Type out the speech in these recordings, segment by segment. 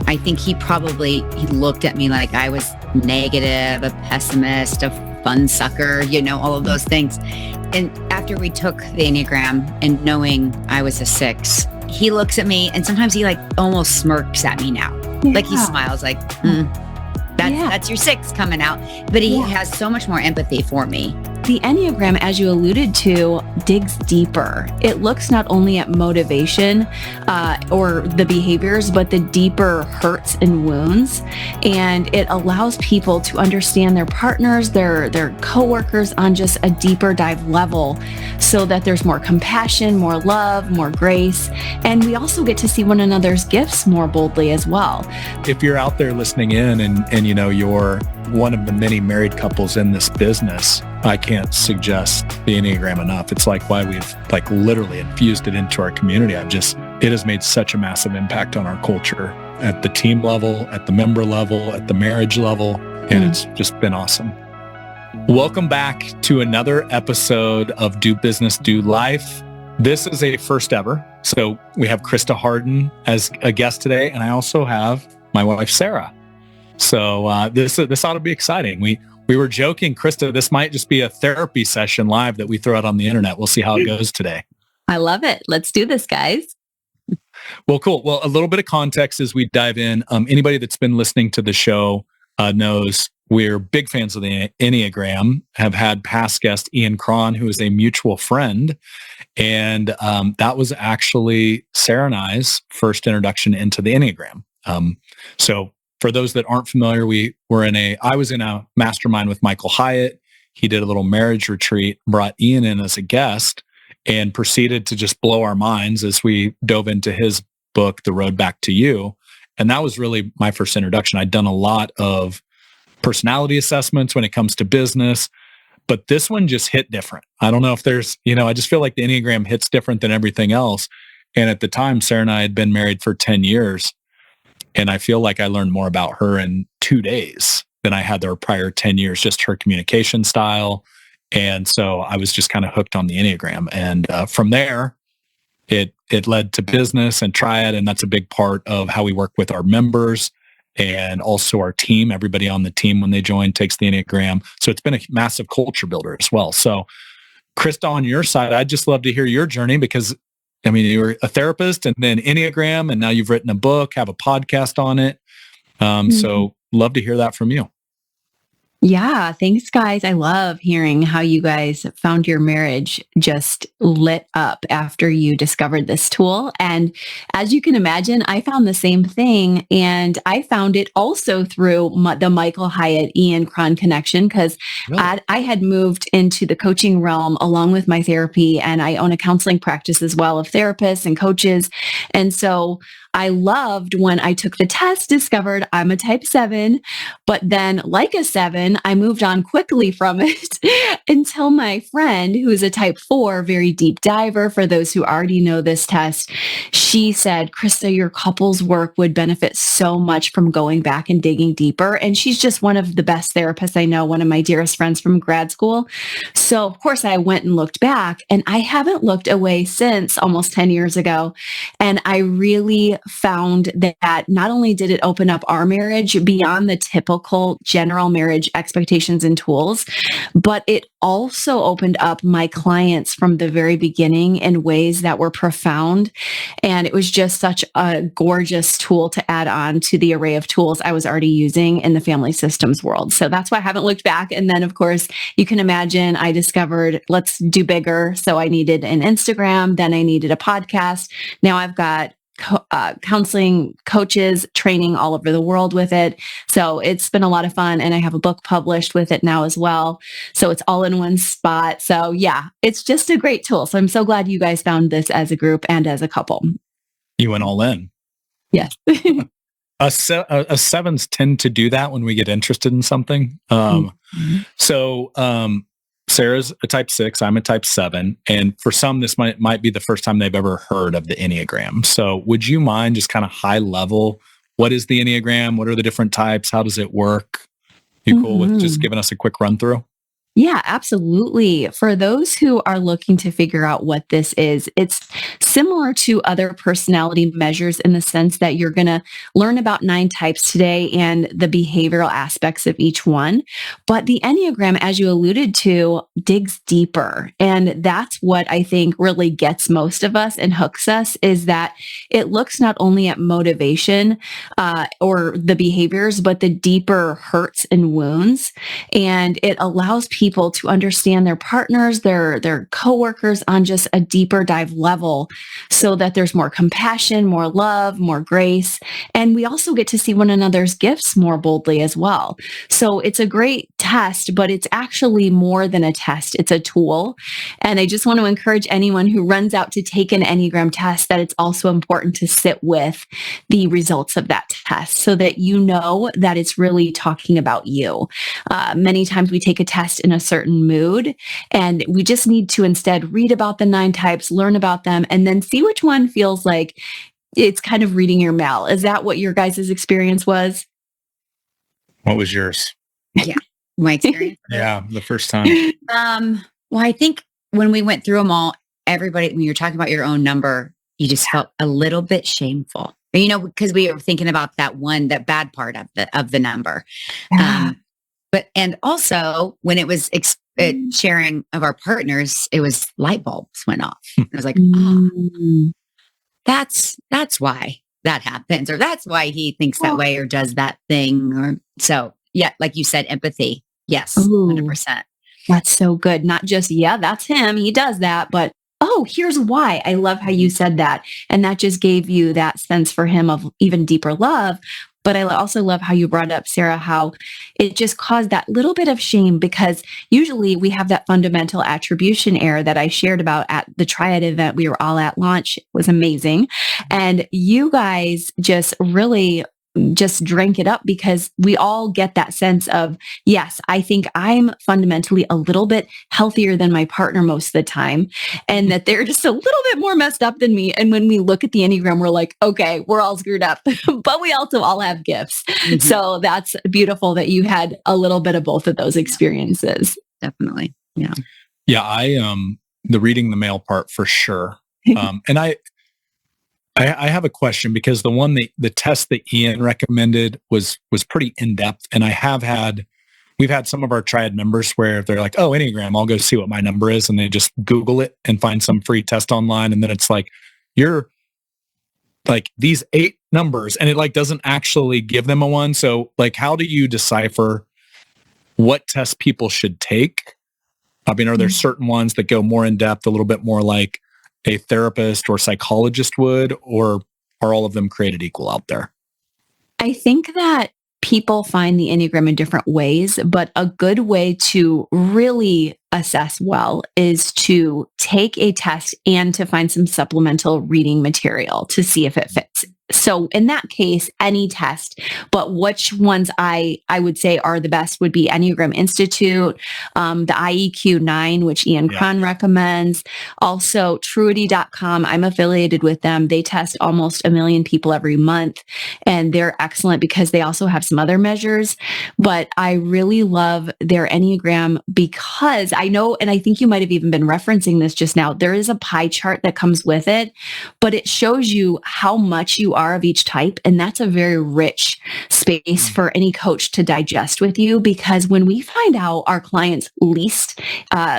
I think he looked at me like I was negative, a pessimist, a fun sucker, all of those things. And after we took the Enneagram and knowing I was a 6, he looks at me and sometimes he almost smirks at me now. Yeah. Like he smiles like, that's your 6 coming out. But he has so much more empathy for me. The Enneagram, as you alluded to, digs deeper. It looks not only at motivation or the behaviors, but the deeper hurts and wounds. And it allows people to understand their partners, their coworkers on just a deeper dive level so that there's more compassion, more love, more grace. And we also get to see one another's gifts more boldly as well. If you're out there listening in and you're one of the many married couples in this business, I can't suggest the Enneagram enough. It's why we've literally infused it into our community. It has made such a massive impact on our culture at the team level, at the member level, at the marriage level, and it's just been awesome. Welcome back to another episode of Do Business, Do Life. This is a first ever. So we have Christa Hardin as a guest today, and I also have my wife, Sarah. So this ought to be exciting. We were joking, Christa, this might just be a therapy session live that we throw out on the internet. We'll see how it goes today. I love it. Let's do this, guys. Well, cool. Well, a little bit of context as we dive in. Anybody that's been listening to the show knows we're big fans of the Enneagram, have had past guest Ian Cron, who is a mutual friend. And that was actually Sarah and I's first introduction into the Enneagram. So for those that aren't familiar, I was in a mastermind with Michael Hyatt. He did a little marriage retreat, brought Ian in as a guest, and proceeded to just blow our minds as we dove into his book, The Road Back to You. And that was really my first introduction. I'd done a lot of personality assessments when it comes to business, but this one just hit different. I don't know if there's, I just feel like the Enneagram hits different than everything else. And at the time, Sarah and I had been married for 10 years. And I feel like I learned more about her in 2 days than I had their prior 10 years, just her communication style. And so I was just kind of hooked on the Enneagram. And from there, it led to business and Triad. And that's a big part of how we work with our members and also our team. Everybody on the team, when they join, takes the Enneagram. So it's been a massive culture builder as well. So Christa, on your side, I'd just love to hear your journey because you were a therapist and then Enneagram, and now you've written a book, have a podcast on it. So love to hear that from you. Yeah, thanks, guys. I love hearing how you guys found your marriage just lit up after you discovered this tool. And as you can imagine, I found the same thing. And I found it also through the Michael Hyatt Ian Cron connection, because I had moved into the coaching realm along with my therapy. And I own a counseling practice as well of therapists and coaches. And so I loved when I took the test, discovered I'm a type 7, but then like a 7, I moved on quickly from it until my friend, who is a type 4, very deep diver, for those who already know this test, she said, Christa, your couples work would benefit so much from going back and digging deeper. And she's just one of the best therapists I know, one of my dearest friends from grad school. So of course I went and looked back, and I haven't looked away since almost 10 years ago. And I really found that not only did it open up our marriage beyond the typical general marriage expectations and tools, but it also opened up my clients from the very beginning in ways that were profound. And it was just such a gorgeous tool to add on to the array of tools I was already using in the family systems world. So that's why I haven't looked back. And then, of course, you can imagine I discovered let's do bigger. So I needed an Instagram, then I needed a podcast. Now I've got counseling coaches training all over the world with it. So it's been a lot of fun. And I have a book published with it now as well. So it's all in one spot. So yeah, it's just a great tool. So I'm so glad you guys found this as a group and as a couple. You went all in. Yes. Sevens tend to do that when we get interested in something. So Sarah's a type 6, I'm a type 7. And for some, this might be the first time they've ever heard of the Enneagram. So would you mind just kind of high level, what is the Enneagram? What are the different types? How does it work? You cool with just giving us a quick run through? Yeah, absolutely. For those who are looking to figure out what this is, it's similar to other personality measures in the sense that you're going to learn about 9 types today and the behavioral aspects of each one. But the Enneagram, as you alluded to, digs deeper. And that's what I think really gets most of us and hooks us is that it looks not only at motivation or the behaviors, but the deeper hurts and wounds. And it allows people to understand their partners, their coworkers on just a deeper dive level so that there's more compassion, more love, more grace. And we also get to see one another's gifts more boldly as well. So it's a great test, but it's actually more than a test. It's a tool. And I just want to encourage anyone who runs out to take an Enneagram test that it's also important to sit with the results of that test so that you know that it's really talking about you. Many times we take a test in a certain mood, and we just need to instead read about the 9 types, learn about them, and then see which one feels like it's kind of reading your mail. Is that what your guys' experience was? What was yours? Yeah, my experience. Yeah, the first time. Well, I think when we went through them all, everybody, when you're talking about your own number, you just felt a little bit shameful, because we were thinking about that bad part of the number. Yeah. And also when it was sharing of our partners, it was light bulbs went off. I was like, oh, that's why that happens, or that's why he thinks that way or does that thing. Or so, yeah, like you said, empathy. Yes, 100%. That's so good. Not just, yeah, that's him. He does that, but oh, here's why. I love how you said that. And that just gave you that sense for him of even deeper love. But I also love how you brought up, Sarah, how it just caused that little bit of shame because usually we have that fundamental attribution error that I shared about at the Triad event. We were all at launch. It was amazing. And you guys just really just drank it up because we all get that sense of, yes, I think I'm fundamentally a little bit healthier than my partner most of the time, and that they're just a little bit more messed up than me. And when we look at the Enneagram, we're like, okay, we're all screwed up, but we also all have gifts. Mm-hmm. So that's beautiful that you had a little bit of both of those experiences. Definitely. Yeah. Yeah. The reading the mail part for sure. And I have a question because the test that Ian recommended was pretty in-depth. And we've had some of our Triad members where they're like, oh, Enneagram, I'll go see what my number is. And they just Google it and find some free test online. And then it's like, you're like these 8 numbers and it like doesn't actually give them a one. So like, how do you decipher what tests people should take? I mean, are there certain ones that go more in depth, a little bit more like a therapist or psychologist would, or are all of them created equal out there? I think that people find the Enneagram in different ways, but a good way to really assess well is to take a test and to find some supplemental reading material to see if it fits. So in that case, any test, but which ones I would say are the best would be Enneagram Institute, the IEQ-9, which Ian Cron recommends. Also, Truity.com. I'm affiliated with them. They test almost 1 million people every month, and they're excellent because they also have some other measures. But I really love their Enneagram because I know, and I think you might have even been referencing this just now, there is a pie chart that comes with it, but it shows you how much you are of each type. And that's a very rich space for any coach to digest with you, because when we find out our clients' least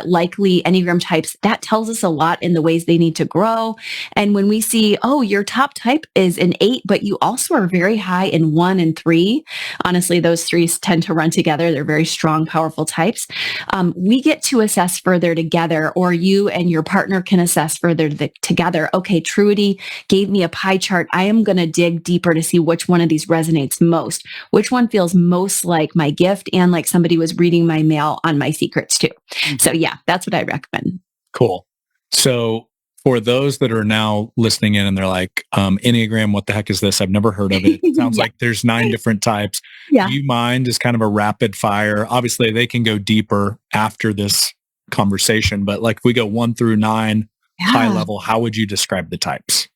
likely Enneagram types, that tells us a lot in the ways they need to grow. And when we see, oh, your top type is an 8, but you also are very high in 1 and 3. Honestly, those 3s tend to run together. They're very strong, powerful types. We get to assess further together, or you and your partner can assess further together. Okay, Truity gave me a pie chart. I am going to dig deeper to see which one of these resonates most, which one feels most like my gift and like somebody was reading my mail on my secrets too. Mm-hmm. So yeah, that's what I recommend. Cool. So for those that are now listening in and they're like, Enneagram, what the heck is this? I've never heard of it. It sounds like there's 9 different types. Yeah. Do you mind as kind of a rapid fire? Obviously they can go deeper after this conversation, but like if we go 1 through 9, high level, how would you describe the types?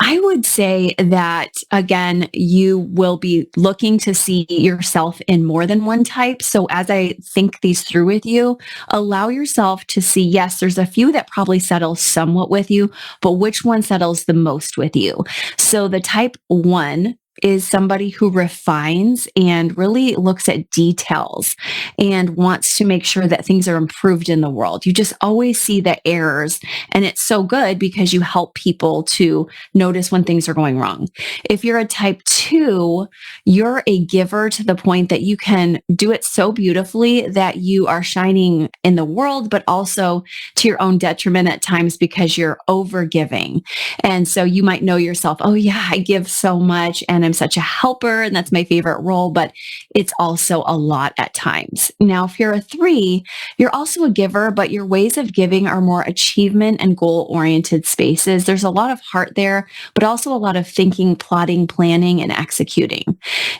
I would say that, again, you will be looking to see yourself in more than one type. So as I think these through with you, allow yourself to see, yes, there's a few that probably settle somewhat with you, but which one settles the most with you? So the type 1 is somebody who refines and really looks at details and wants to make sure that things are improved in the world. You just always see the errors, and it's so good because you help people to notice when things are going wrong. If you're a type 2, you're a giver to the point that you can do it so beautifully that you are shining in the world, but also to your own detriment at times because you're over giving. And so you might know yourself, oh yeah, I give so much and I'm such a helper and that's my favorite role, but it's also a lot at times. Now, if you're a 3, you're also a giver, but your ways of giving are more achievement and goal oriented spaces. There's a lot of heart there, but also a lot of thinking, plotting, planning, and executing.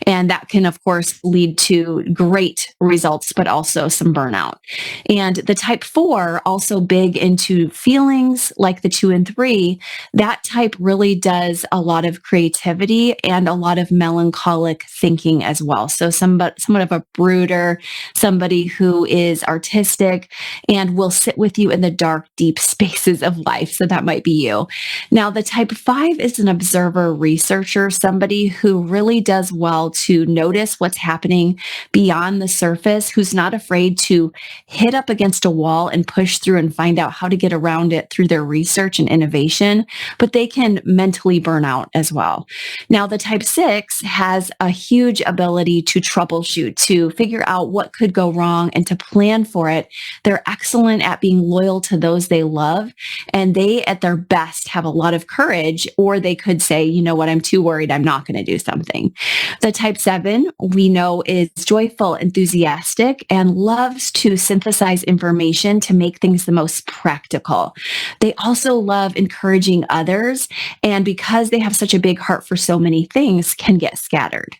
And that can, of course, lead to great results, but also some burnout. And the type 4, also big into feelings like the 2 and 3, that type really does a lot of creativity and a lot of melancholic thinking as well. So somewhat of a brooder, somebody who is artistic and will sit with you in the dark, deep spaces of life. So that might be you. Now, the type 5 is an observer researcher, somebody who really does well to notice what's happening beyond the surface, who's not afraid to hit up against a wall and push through and find out how to get around it through their research and innovation, but they can mentally burn out as well. Now, the type 6 has a huge ability to troubleshoot, to figure out what could go wrong and to plan for it. They're excellent at being loyal to those they love, and they, at their best, have a lot of courage, or they could say, you know what, I'm too worried, I'm not going to do something. The type 7, we know, is joyful, enthusiastic, and loves to synthesize information to make things the most practical. They also love encouraging others, and because they have such a big heart for so many things, can get scattered.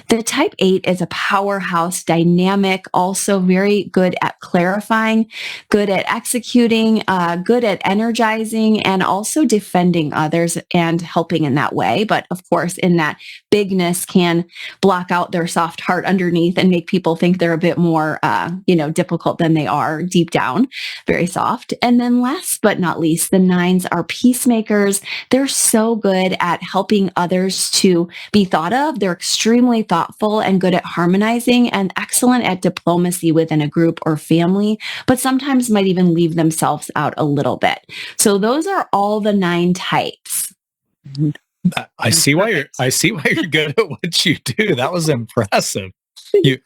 The type 8 is a powerhouse, dynamic, also very good at clarifying, good at executing, good at energizing, and also defending others and helping in that way. But of course, in that bigness can block out their soft heart underneath and make people think they're a bit more, difficult than they are deep down, very soft. And then last but not least, the 9s are peacemakers. They're so good at helping others to be thought of. They're extremely thoughtful and good at harmonizing and excellent at diplomacy within a group or family, but sometimes might even leave themselves out a little bit. So those are all the 9 types. I see why you're good at what you do. That was impressive. No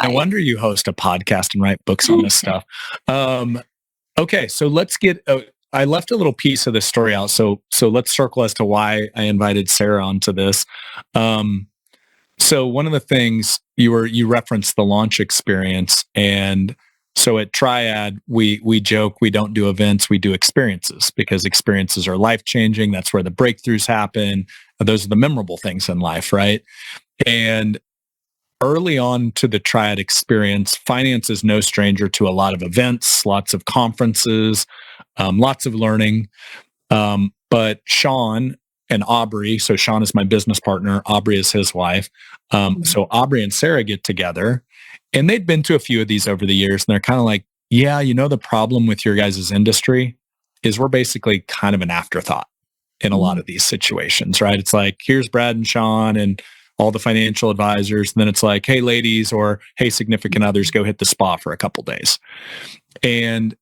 wonder you host a podcast and write books on this stuff. Okay, so let's get. I left a little piece of this story out, so let's circle as to why I invited Sarah onto this. So one of the things you referenced the launch experience, and so at Triad we joke we don't do events, we do experiences, because experiences are life changing. That's where the breakthroughs happen. Those are the memorable things in life, right? And early on to the Triad experience, finance is no stranger to a lot of events, lots of conferences, lots of learning. But Sean and Aubrey, so Sean is my business partner, Aubrey is his wife. So Aubrey and Sarah get together, and they'd been to a few of these over the years, and they're kind of like, yeah, the problem with your guys' industry is we're basically kind of an afterthought in a lot of these situations, right? It's like, here's Brad and Sean and all the financial advisors. And then it's like, hey, ladies, or hey, significant others, go hit the spa for a couple days. And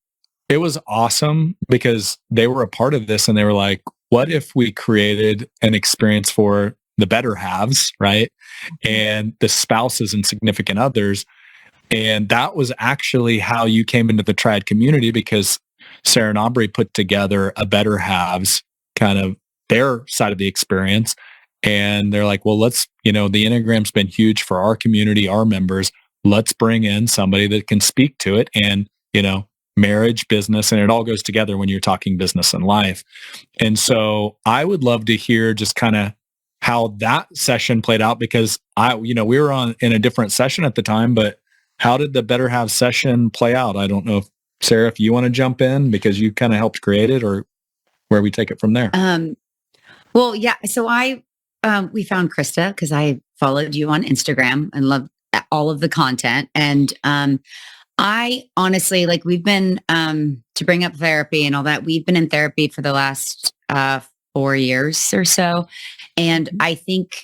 it was awesome because they were a part of this, and they were like, what if we created an experience for the better halves, right? And the spouses and significant others. And that was actually how you came into the Triad community, because Sarah and Aubrey put together a better halves, kind of their side of the experience. And they're like, well, let's, the Enneagram's been huge for our community, our members. Let's bring in somebody that can speak to it. And, marriage, business, and it all goes together when you're talking business and life. And so I would love to hear just kind of how that session played out, because we were in a different session at the time, but how did the Better Have session play out? I don't know if Sarah, if you want to jump in because you kind of helped create it, or where we take it from there. Well, yeah. So we found Christa because I followed you on Instagram and loved all of the content. And, I honestly, like, we've been, to bring up therapy and all that, we've been in therapy for the last, 4 years or so. And I think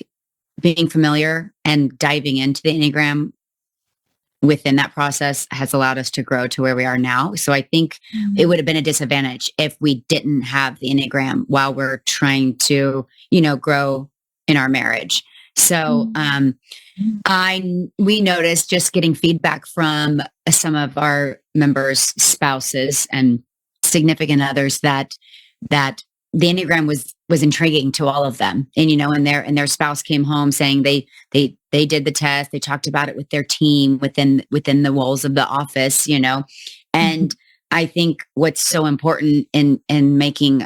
being familiar and diving into the Enneagram within that process has allowed us to grow to where we are now. So I think it would have been a disadvantage if we didn't have the Enneagram while we're trying to, grow in our marriage. So, we noticed just getting feedback from some of our members' spouses and significant others that the Enneagram was intriguing to all of them. And, and their spouse came home saying they did the test, they talked about it with their team within the walls of the office, and I think what's so important in making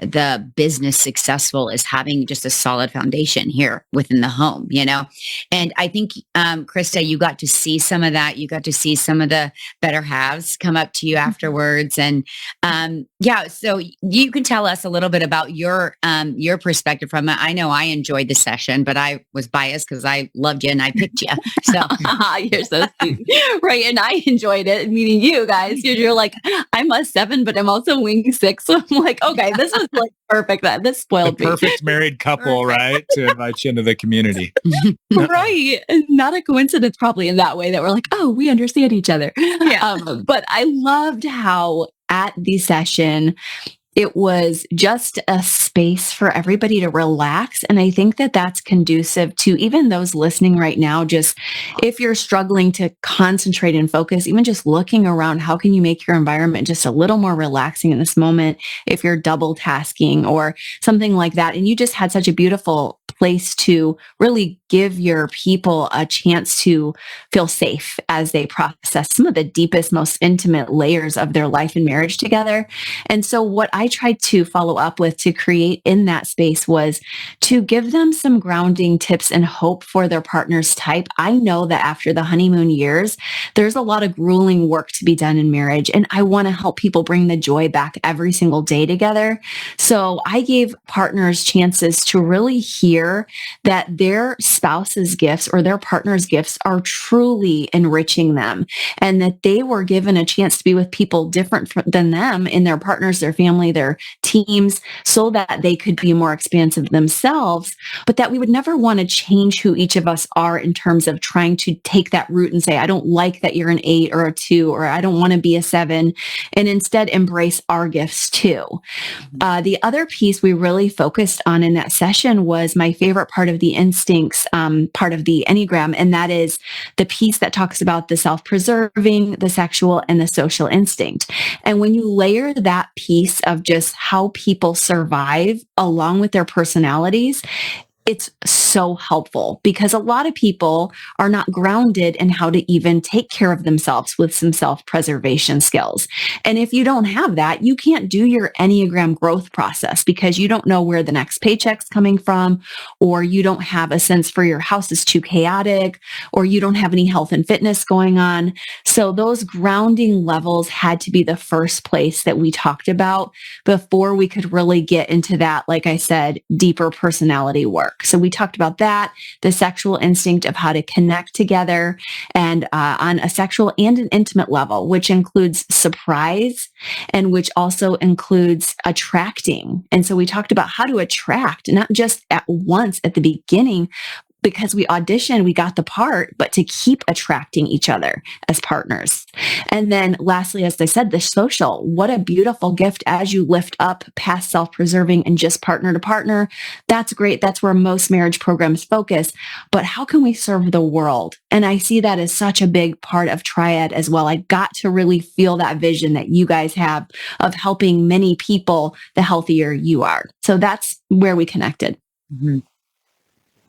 the business successful is having just a solid foundation here within the home, And I think, Christa, you got to see some of that. You got to see some of the better halves come up to you afterwards. And, so you can tell us a little bit about your perspective from it. I know I enjoyed the session, but I was biased because I loved you and I picked you. So you're so sweet. Right. And I enjoyed it meeting you guys. You're like, I'm a 7, but I'm also wing 6. So I'm like, okay, this is like perfect. This spoiled the perfect married couple, right? To invite you into the community. Right. And not a coincidence probably in that way that we're like, oh, we understand each other. Yeah. But I loved how at the session, it was just a space for everybody to relax. And I think that that's conducive to even those listening right now. Just if you're struggling to concentrate and focus, even just looking around, how can you make your environment just a little more relaxing in this moment? If you're double tasking or something like that, and you just had such a beautiful place to really give your people a chance to feel safe as they process some of the deepest, most intimate layers of their life and marriage together. And so what I tried to follow up with to create in that space was to give them some grounding tips and hope for their partner's type. I know that after the honeymoon years, there's a lot of grueling work to be done in marriage, and I want to help people bring the joy back every single day together. So I gave partners chances to really hear that their spouse's gifts or their partner's gifts are truly enriching them, and that they were given a chance to be with people different than them in their partners, their family, their teams, so that they could be more expansive themselves, but that we would never want to change who each of us are in terms of trying to take that route and say, I don't like that you're an 8 or a 2, or I don't want to be a 7, and instead embrace our gifts too. The other piece we really focused on in that session was my favorite part of the instincts, part of the Enneagram, and that is the piece that talks about the self-preserving, the sexual, and the social instinct. And when you layer that piece of just how people survive along with their personalities, it's so helpful because a lot of people are not grounded in how to even take care of themselves with some self-preservation skills. And if you don't have that, you can't do your Enneagram growth process because you don't know where the next paycheck's coming from, or you don't have a sense for your house is too chaotic, or you don't have any health and fitness going on. So those grounding levels had to be the first place that we talked about before we could really get into that, like I said, deeper personality work. So we talked about that, the sexual instinct of how to connect together and on a sexual and an intimate level, which includes surprise and which also includes attracting. And so we talked about how to attract, not just at once at the beginning, because we auditioned, we got the part, but to keep attracting each other as partners. And then lastly, as I said, the social, what a beautiful gift as you lift up past self-preserving and just partner to partner. That's great. That's where most marriage programs focus. But how can we serve the world? And I see that as such a big part of Triad as well. I got to really feel that vision that you guys have of helping many people the healthier you are. So that's where we connected. Mm-hmm.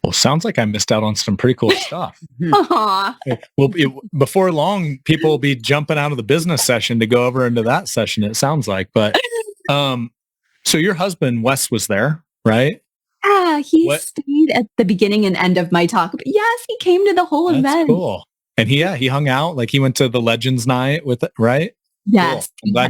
Well, sounds like I missed out on some pretty cool stuff. Well, before long, people will be jumping out of the business session to go over into that session, it sounds like. But so your husband, Wes, was there, right? Yeah, he stayed at the beginning and end of my talk. But yes, he came to the whole event. That's cool. And he hung out, like he went to the Legends Night with it, right? Yes. Cool. I'm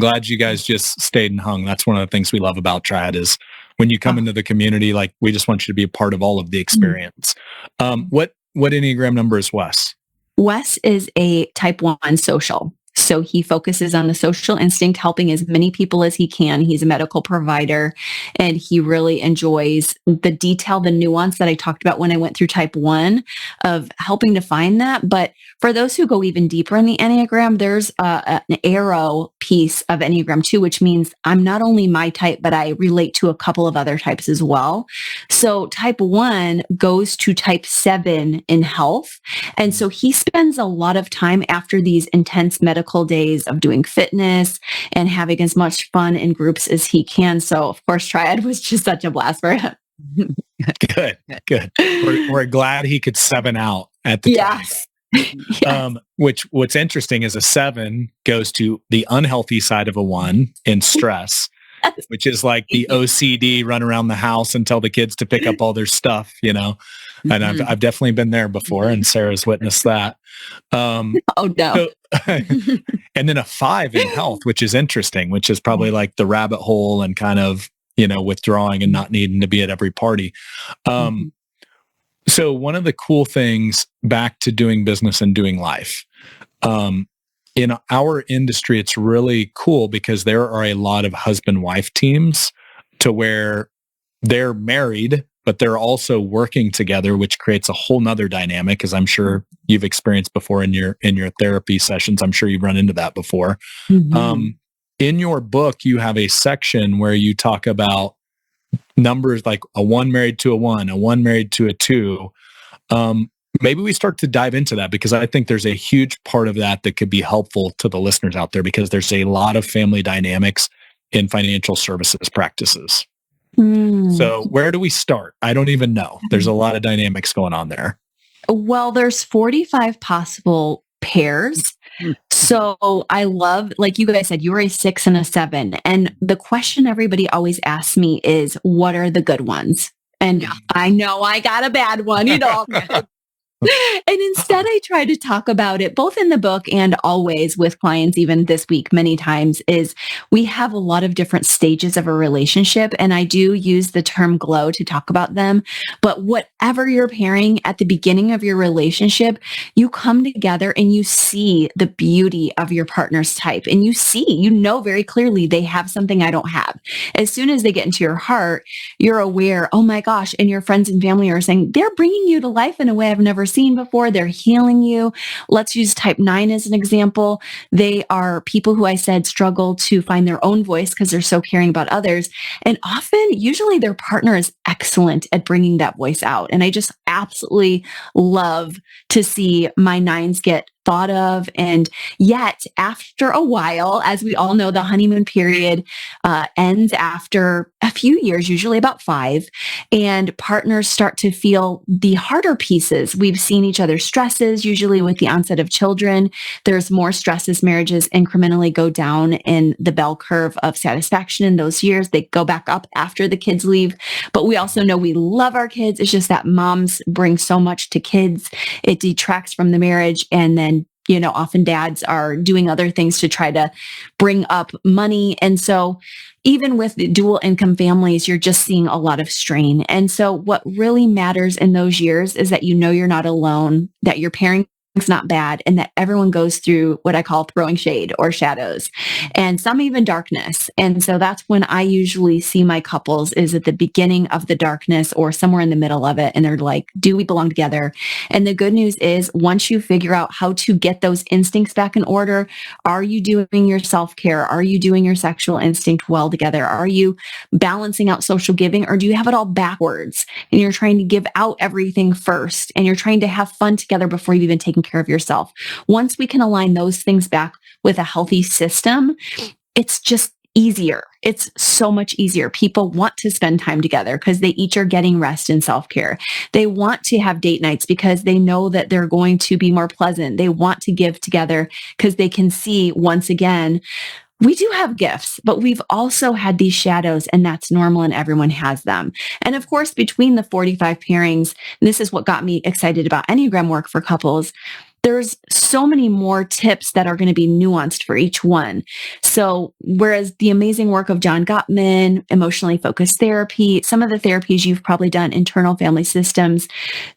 glad you guys just stayed and hung. That's one of the things we love about Triad is when you come into the community, like we just want you to be a part of all of the experience. What Enneagram number is Wes? Wes is a type 1 social. So he focuses on the social instinct, helping as many people as he can. He's a medical provider, and he really enjoys the detail, the nuance that I talked about when I went through type 1 of helping to find that. But for those who go even deeper in the Enneagram, there's an arrow piece of Enneagram 2, which means I'm not only my type, but I relate to a couple of other types as well. So type 1 goes to type 7 in health. And so he spends a lot of time after these intense medical days of doing fitness and having as much fun in groups as he can. So of course, Triad was just such a blast for him. Good. We're glad he could 7 out at the time. Yes. What's interesting is a 7 goes to the unhealthy side of a 1 in stress, which is like the OCD run around the house and tell the kids to pick up all their stuff, And I've definitely been there before, and Sarah's witnessed that. Oh no. And then a 5 in health, which is interesting, which is probably like the rabbit hole and kind of, withdrawing and not needing to be at every party. So one of the cool things back to doing business and doing life, in our industry, it's really cool because there are a lot of husband-wife teams to where they're married, but they're also working together, which creates a whole nother dynamic, as I'm sure you've experienced before in your therapy sessions. I'm sure you've run into that before. In your book, you have a section where you talk about numbers like a 1 married to a 1, a 1 married to a 2. Maybe we start to dive into that, because I think there's a huge part of that could be helpful to the listeners out there, because there's a lot of family dynamics in financial services practices. So where do we start? I don't even know. There's a lot of dynamics going on there. Well, there's 45 possible pairs. So I love, like you guys said, you're a 6 and a 7. And the question everybody always asks me is, what are the good ones? And I know I got a bad one, And instead, I try to talk about it both in the book and always with clients, even this week, many times, is we have a lot of different stages of a relationship. And I do use the term glow to talk about them. But whatever you're pairing at the beginning of your relationship, you come together and you see the beauty of your partner's type. And you know very clearly they have something I don't have. As soon as they get into your heart, you're aware, oh my gosh, and your friends and family are saying, they're bringing you to life in a way I've never seen before. They're healing you. Let's use type 9 as an example. They are people who I said struggle to find their own voice because they're so caring about others. And usually their partner is excellent at bringing that voice out. And I just absolutely love to see my 9s get thought of. And yet after a while, as we all know, the honeymoon period ends after a few years, usually about 5, and partners start to feel the harder pieces. We've seen each other's stresses, usually with the onset of children. There's more stress as marriages incrementally go down in the bell curve of satisfaction in those years. They go back up after the kids leave. But we also know we love our kids. It's just that moms bring so much to kids. It detracts from the marriage. And then often dads are doing other things to try to bring up money. And so even with the dual income families, you're just seeing a lot of strain. And so what really matters in those years is that you're not alone, that your parenting is not bad, and that everyone goes through what I call throwing shade or shadows, and some even darkness. And so that's when I usually see my couples, is at the beginning of the darkness or somewhere in the middle of it. And they're like, do we belong together? And the good news is, once you figure out how to get those instincts back in order, are you doing your self-care? Are you doing your sexual instinct well together? Are you balancing out social giving, or do you have it all backwards and you're trying to give out everything first and you're trying to have fun together before you've even taken care of yourself? Once we can align those things back with a healthy system, it's just easier. It's so much easier. People want to spend time together because they each are getting rest and self-care. They want to have date nights because they know that they're going to be more pleasant. They want to give together because they can see, once again, we do have gifts, but we've also had these shadows, and that's normal, and everyone has them. And of course, between the 45 pairings, this is what got me excited about Enneagram work for couples. there's so many more tips that are going to be nuanced for each one. So whereas the amazing work of John Gottman, emotionally focused therapy, some of the therapies you've probably done, internal family systems,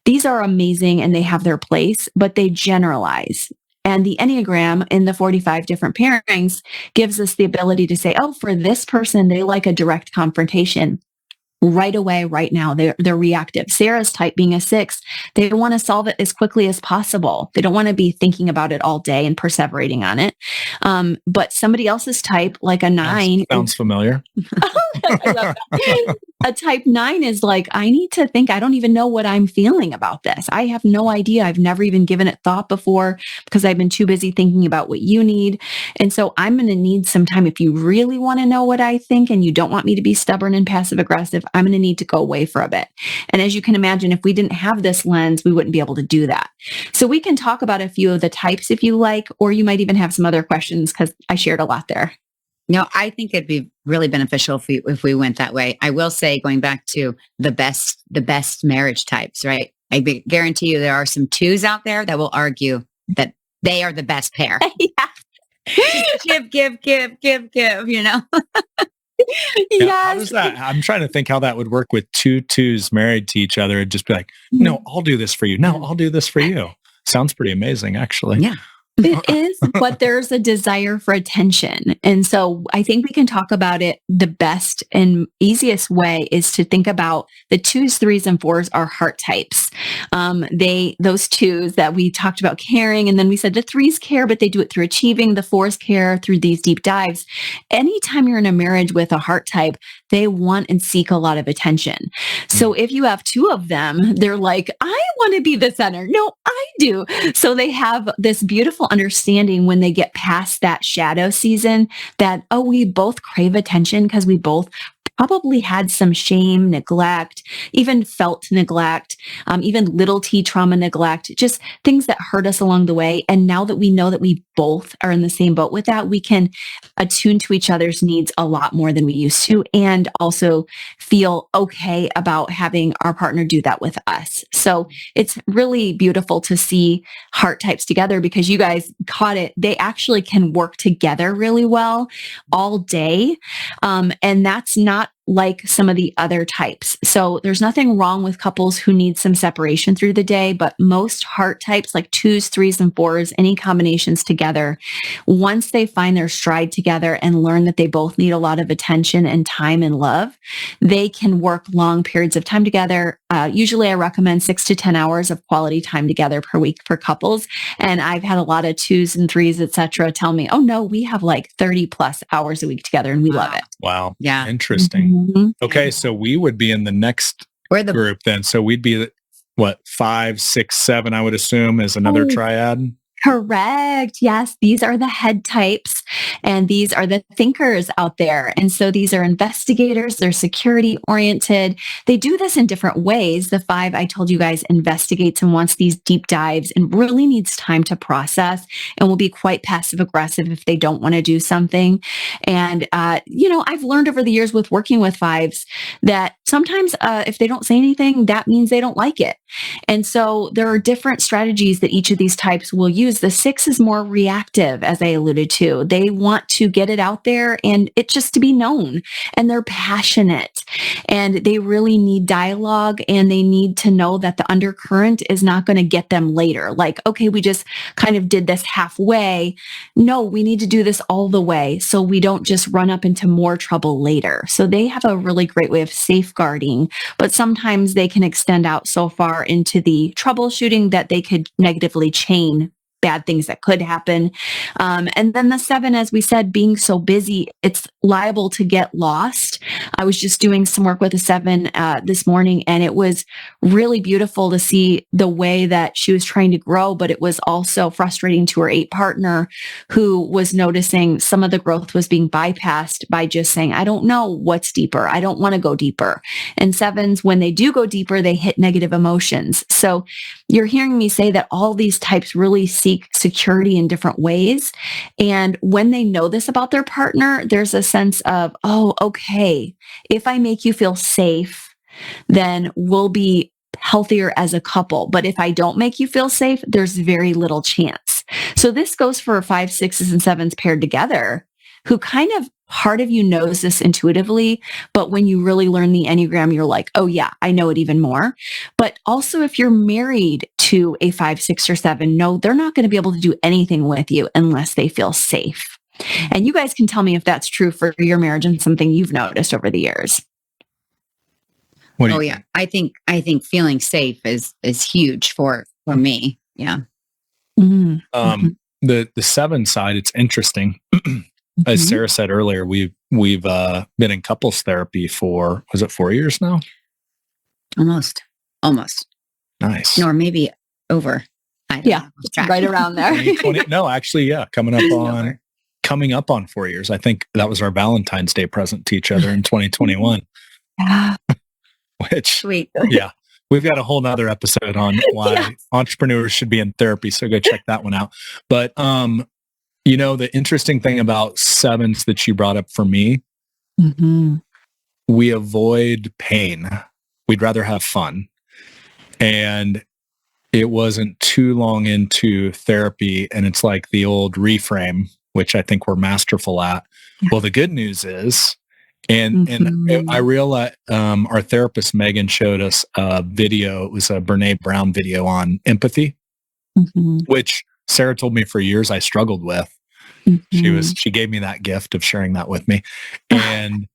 these are amazing and they have their place, but they generalize. And the Enneagram in the 45 different pairings gives us the ability to say, oh, for this person, they like a direct confrontation. Right away, right now, they're reactive. Sarah's type being a 6, they want to solve it as quickly as possible. They don't want to be thinking about it all day and perseverating on it. But somebody else's type, like a 9, sounds familiar. I love that. A type 9 is like, I need to think. I don't even know what I'm feeling about this. I have no idea. I've never even given it thought before because I've been too busy thinking about what you need. And so I'm going to need some time. If you really want to know what I think and you don't want me to be stubborn and passive aggressive, I'm going to need to go away for a bit. And as you can imagine, if we didn't have this lens, we wouldn't be able to do that. So we can talk about a few of the types if you like, or you might even have some other questions because I shared a lot there. No, I think it'd be really beneficial if we went that way. I will say, going back to the best marriage types, right? I guarantee you there are some 2s out there that will argue that they are the best pair. Yeah. Give, you know? Yeah, how does that? I'm trying to think how that would work with 2 2s married to each other. It'd just be like, no, I'll do this for you. No, I'll do this for you. Sounds pretty amazing, actually. Yeah. It is, but there's a desire for attention. And so I think we can talk about it. The best and easiest way is to think about the 2s, 3s, and 4s are heart types. Those 2s that we talked about caring, and then we said the 3s care, but they do it through achieving. The 4s care through these deep dives. Anytime you're in a marriage with a heart type, they want and seek a lot of attention. So if you have 2 of them, they're like, I want to be the center. No, I do. So they have this beautiful understanding when they get past that shadow season that, oh, we both crave attention because we both probably had some shame, neglect, even felt neglect, even little t trauma neglect, just things that hurt us along the way. And now that we know that we both are in the same boat with that, we can attune to each other's needs a lot more than we used to, and also feel okay about having our partner do that with us. So it's really beautiful to see heart types together because you guys caught it. They actually can work together really well all day. And that's not like some of the other types. So there's nothing wrong with couples who need some separation through the day, but most heart types like 2s, 3s, and 4s, any combinations together, once they find their stride together and learn that they both need a lot of attention and time and love, they can work long periods of time together. Usually I recommend 6 to 10 hours of quality time together per week for couples. And I've had a lot of 2s and 3s, et cetera, tell me, oh no, we have like 30 plus hours a week together and we love it. Wow. Yeah. Interesting. Mm-hmm. Okay. So we would be in the next group then. So we'd be what, 5, 6, 7, I would assume, is another triad. Correct. Yes. These are the head types and these are the thinkers out there. And so these are investigators. They're security oriented. They do this in different ways. The 5, I told you guys, investigates and wants these deep dives and really needs time to process and will be quite passive aggressive if they don't want to do something. And, I've learned over the years with working with 5s that sometimes if they don't say anything, that means they don't like it. And so there are different strategies that each of these types will use. The 6 is more reactive, as I alluded to. They want to get it out there and it just to be known. And they're passionate and they really need dialogue and they need to know that the undercurrent is not going to get them later. Like, okay, we just kind of did this halfway. No, we need to do this all the way so we don't just run up into more trouble later. So they have a really great way of safeguarding, but sometimes they can extend out so far into the troubleshooting that they could negatively chain bad things that could happen. And then the 7, as we said, being so busy, it's liable to get lost. I was just doing some work with a 7 this morning, and it was really beautiful to see the way that she was trying to grow, but it was also frustrating to her 8 partner who was noticing some of the growth was being bypassed by just saying, I don't know what's deeper. I don't want to go deeper. And 7s, when they do go deeper, they hit negative emotions. So you're hearing me say that all these types really seek security in different ways. And when they know this about their partner, there's a sense of, oh, okay, if I make you feel safe, then we'll be healthier as a couple. But if I don't make you feel safe, there's very little chance. So this goes for 5, 6s, and 7s paired together, who kind of part of you knows this intuitively, but when you really learn the Enneagram, you're like, oh yeah, I know it even more. But also if you're married to a 5, 6, or 7, no, they're not going to be able to do anything with you unless they feel safe. And you guys can tell me if that's true for your marriage and something you've noticed over the years. Oh yeah. I think feeling safe is huge for me. Yeah. Mm-hmm. The 7 side, it's interesting. As Sarah said earlier, we've been in couples therapy for, was it 4 years now? Almost. Nice. Or maybe over. I don't know. Right around there. 2020, no, actually, yeah, coming up on 4 years. I think that was our Valentine's Day present to each other in 2021. Which, sweet. Yeah, we've got a whole nother episode on why entrepreneurs should be in therapy. So go check that one out. But the interesting thing about 7s that you brought up for me, we avoid pain. We'd rather have fun. And it wasn't too long into therapy, and it's like the old reframe, which I think we're masterful at. Well, the good news is, and I realized our therapist Megan showed us a video. It was a Brene Brown video on empathy, which Sarah told me for years I struggled with. She gave me that gift of sharing that with me, and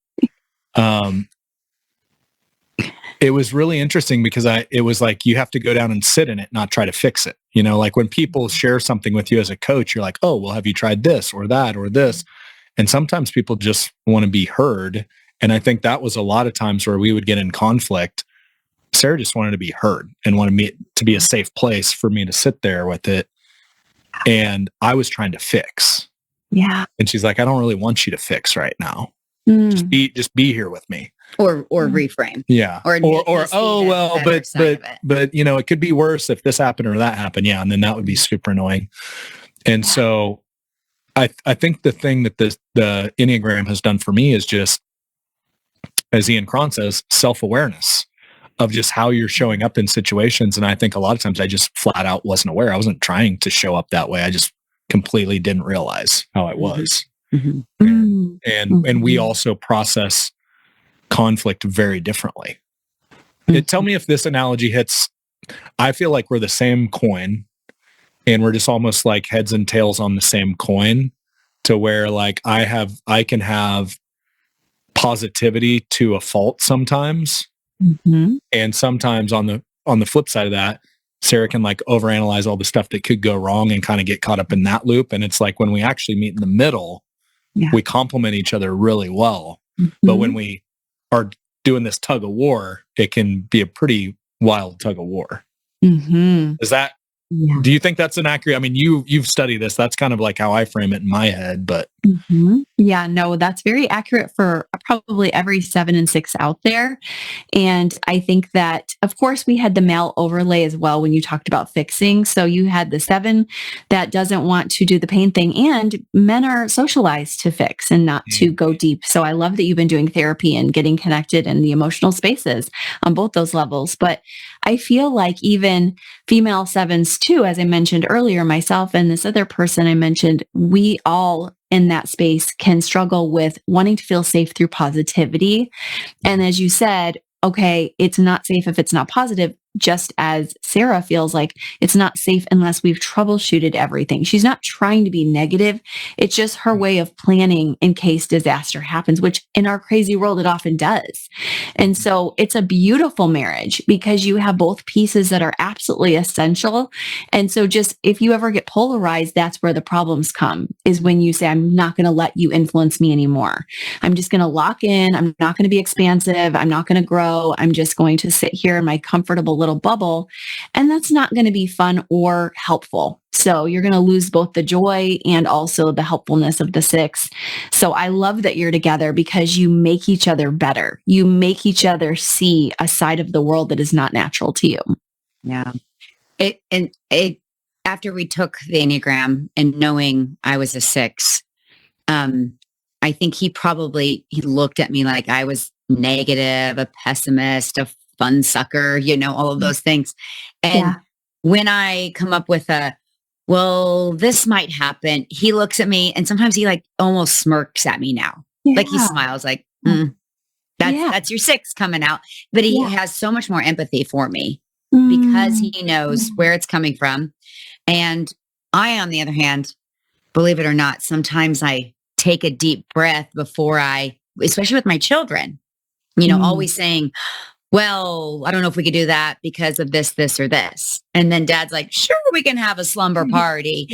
it was really interesting because it was like you have to go down and sit in it, not try to fix it. Like when people share something with you as a coach, you're like, oh, well, have you tried this or that or this? And sometimes people just want to be heard. And I think that was a lot of times where we would get in conflict. Sarah just wanted to be heard and wanted me to be a safe place for me to sit there with it. And I was trying to fix. Yeah. And she's like, I don't really want you to fix right now. Just be here with me. Or reframe. Yeah. Or oh, well, but it could be worse if this happened or that happened. Yeah. And then that would be super annoying. And so I think the thing that the Enneagram has done for me is just, as Ian Cron says, self-awareness of just how you're showing up in situations. And I think a lot of times I just flat out wasn't aware. I wasn't trying to show up that way. I just completely didn't realize how I was. And we also process conflict very differently. Tell me if this analogy hits. I feel like we're the same coin, and we're just almost like heads and tails on the same coin, to where like I can have positivity to a fault sometimes. And sometimes on the flip side of that, Sarah can like overanalyze all the stuff that could go wrong and kind of get caught up in that loop. And it's like when we actually meet in the middle, we complement each other really well. But when we are doing this tug of war, it can be a pretty wild tug of war. Is that, do you think that's an accurate, I mean, you've studied this. That's kind of like how I frame it in my head, but. Yeah, no, that's very accurate for probably every 7 and 6 out there. And I think that, of course, we had the male overlay as well when you talked about fixing. So you had the 7 that doesn't want to do the pain thing, and men are socialized to fix and not to go deep. So I love that you've been doing therapy and getting connected in the emotional spaces on both those levels. But I feel like even female 7s too, as I mentioned earlier, myself and this other person I mentioned, we all in that space can struggle with wanting to feel safe through positivity. And as you said, okay, it's not safe if it's not positive, just as Sarah feels like it's not safe unless we've troubleshooted everything. She's not trying to be negative. It's just her way of planning in case disaster happens, which in our crazy world, it often does. And so it's a beautiful marriage because you have both pieces that are absolutely essential. And so just if you ever get polarized, that's where the problems come, is when you say, I'm not going to let you influence me anymore. I'm just going to lock in. I'm not going to be expansive. I'm not going to grow. I'm just going to sit here in my comfortable little bubble. And that's not going to be fun or helpful. So you're going to lose both the joy and also the helpfulness of the 6. So I love that you're together because you make each other better. You make each other see a side of the world that is not natural to you. Yeah. After we took the Enneagram and knowing I was a 6, I think he looked at me like I was negative, a pessimist, a fun sucker, all of those things. And when I come up with well, this might happen, he looks at me and sometimes he like almost smirks at me now. Like he smiles like, that's your 6 coming out. But he has so much more empathy for me because he knows where it's coming from. And I, on the other hand, believe it or not, sometimes I take a deep breath before especially with my children, always saying, well, I don't know if we could do that because of this, this, or this. And then dad's like, sure, we can have a slumber party,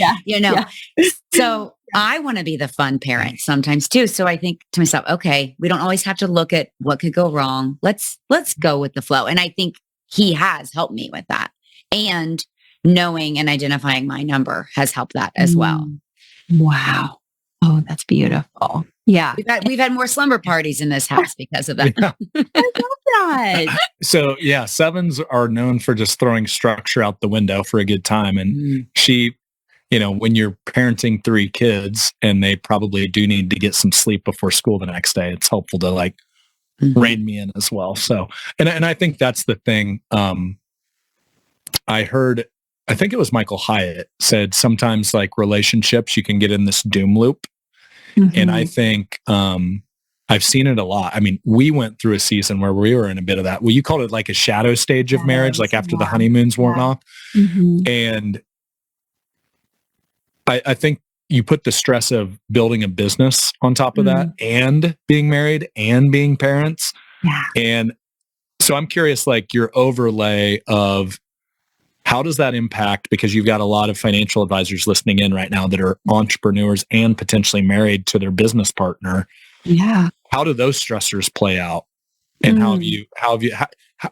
So I want to be the fun parent sometimes too. So I think to myself, okay, we don't always have to look at what could go wrong. Let's go with the flow. And I think he has helped me with that. And knowing and identifying my number has helped that as well. Wow. Oh, that's beautiful. Yeah. We've had more slumber parties in this house because of that. I love that. So 7s are known for just throwing structure out the window for a good time. And she, when you're parenting 3 kids and they probably do need to get some sleep before school the next day, it's helpful to like rein me in as well. So, and I think that's the thing. I think it was Michael Hyatt said sometimes like relationships, you can get in this doom loop. And I think I've seen it a lot. I mean, we went through a season where we were in a bit of that. Well, you called it like a shadow stage of marriage, like after the honeymoon's worn off. And I think you put the stress of building a business on top of that and being married and being parents. And so I'm curious, like your overlay of how does that impact? Because you've got a lot of financial advisors listening in right now that are entrepreneurs and potentially married to their business partner. Yeah. How do those stressors play out? And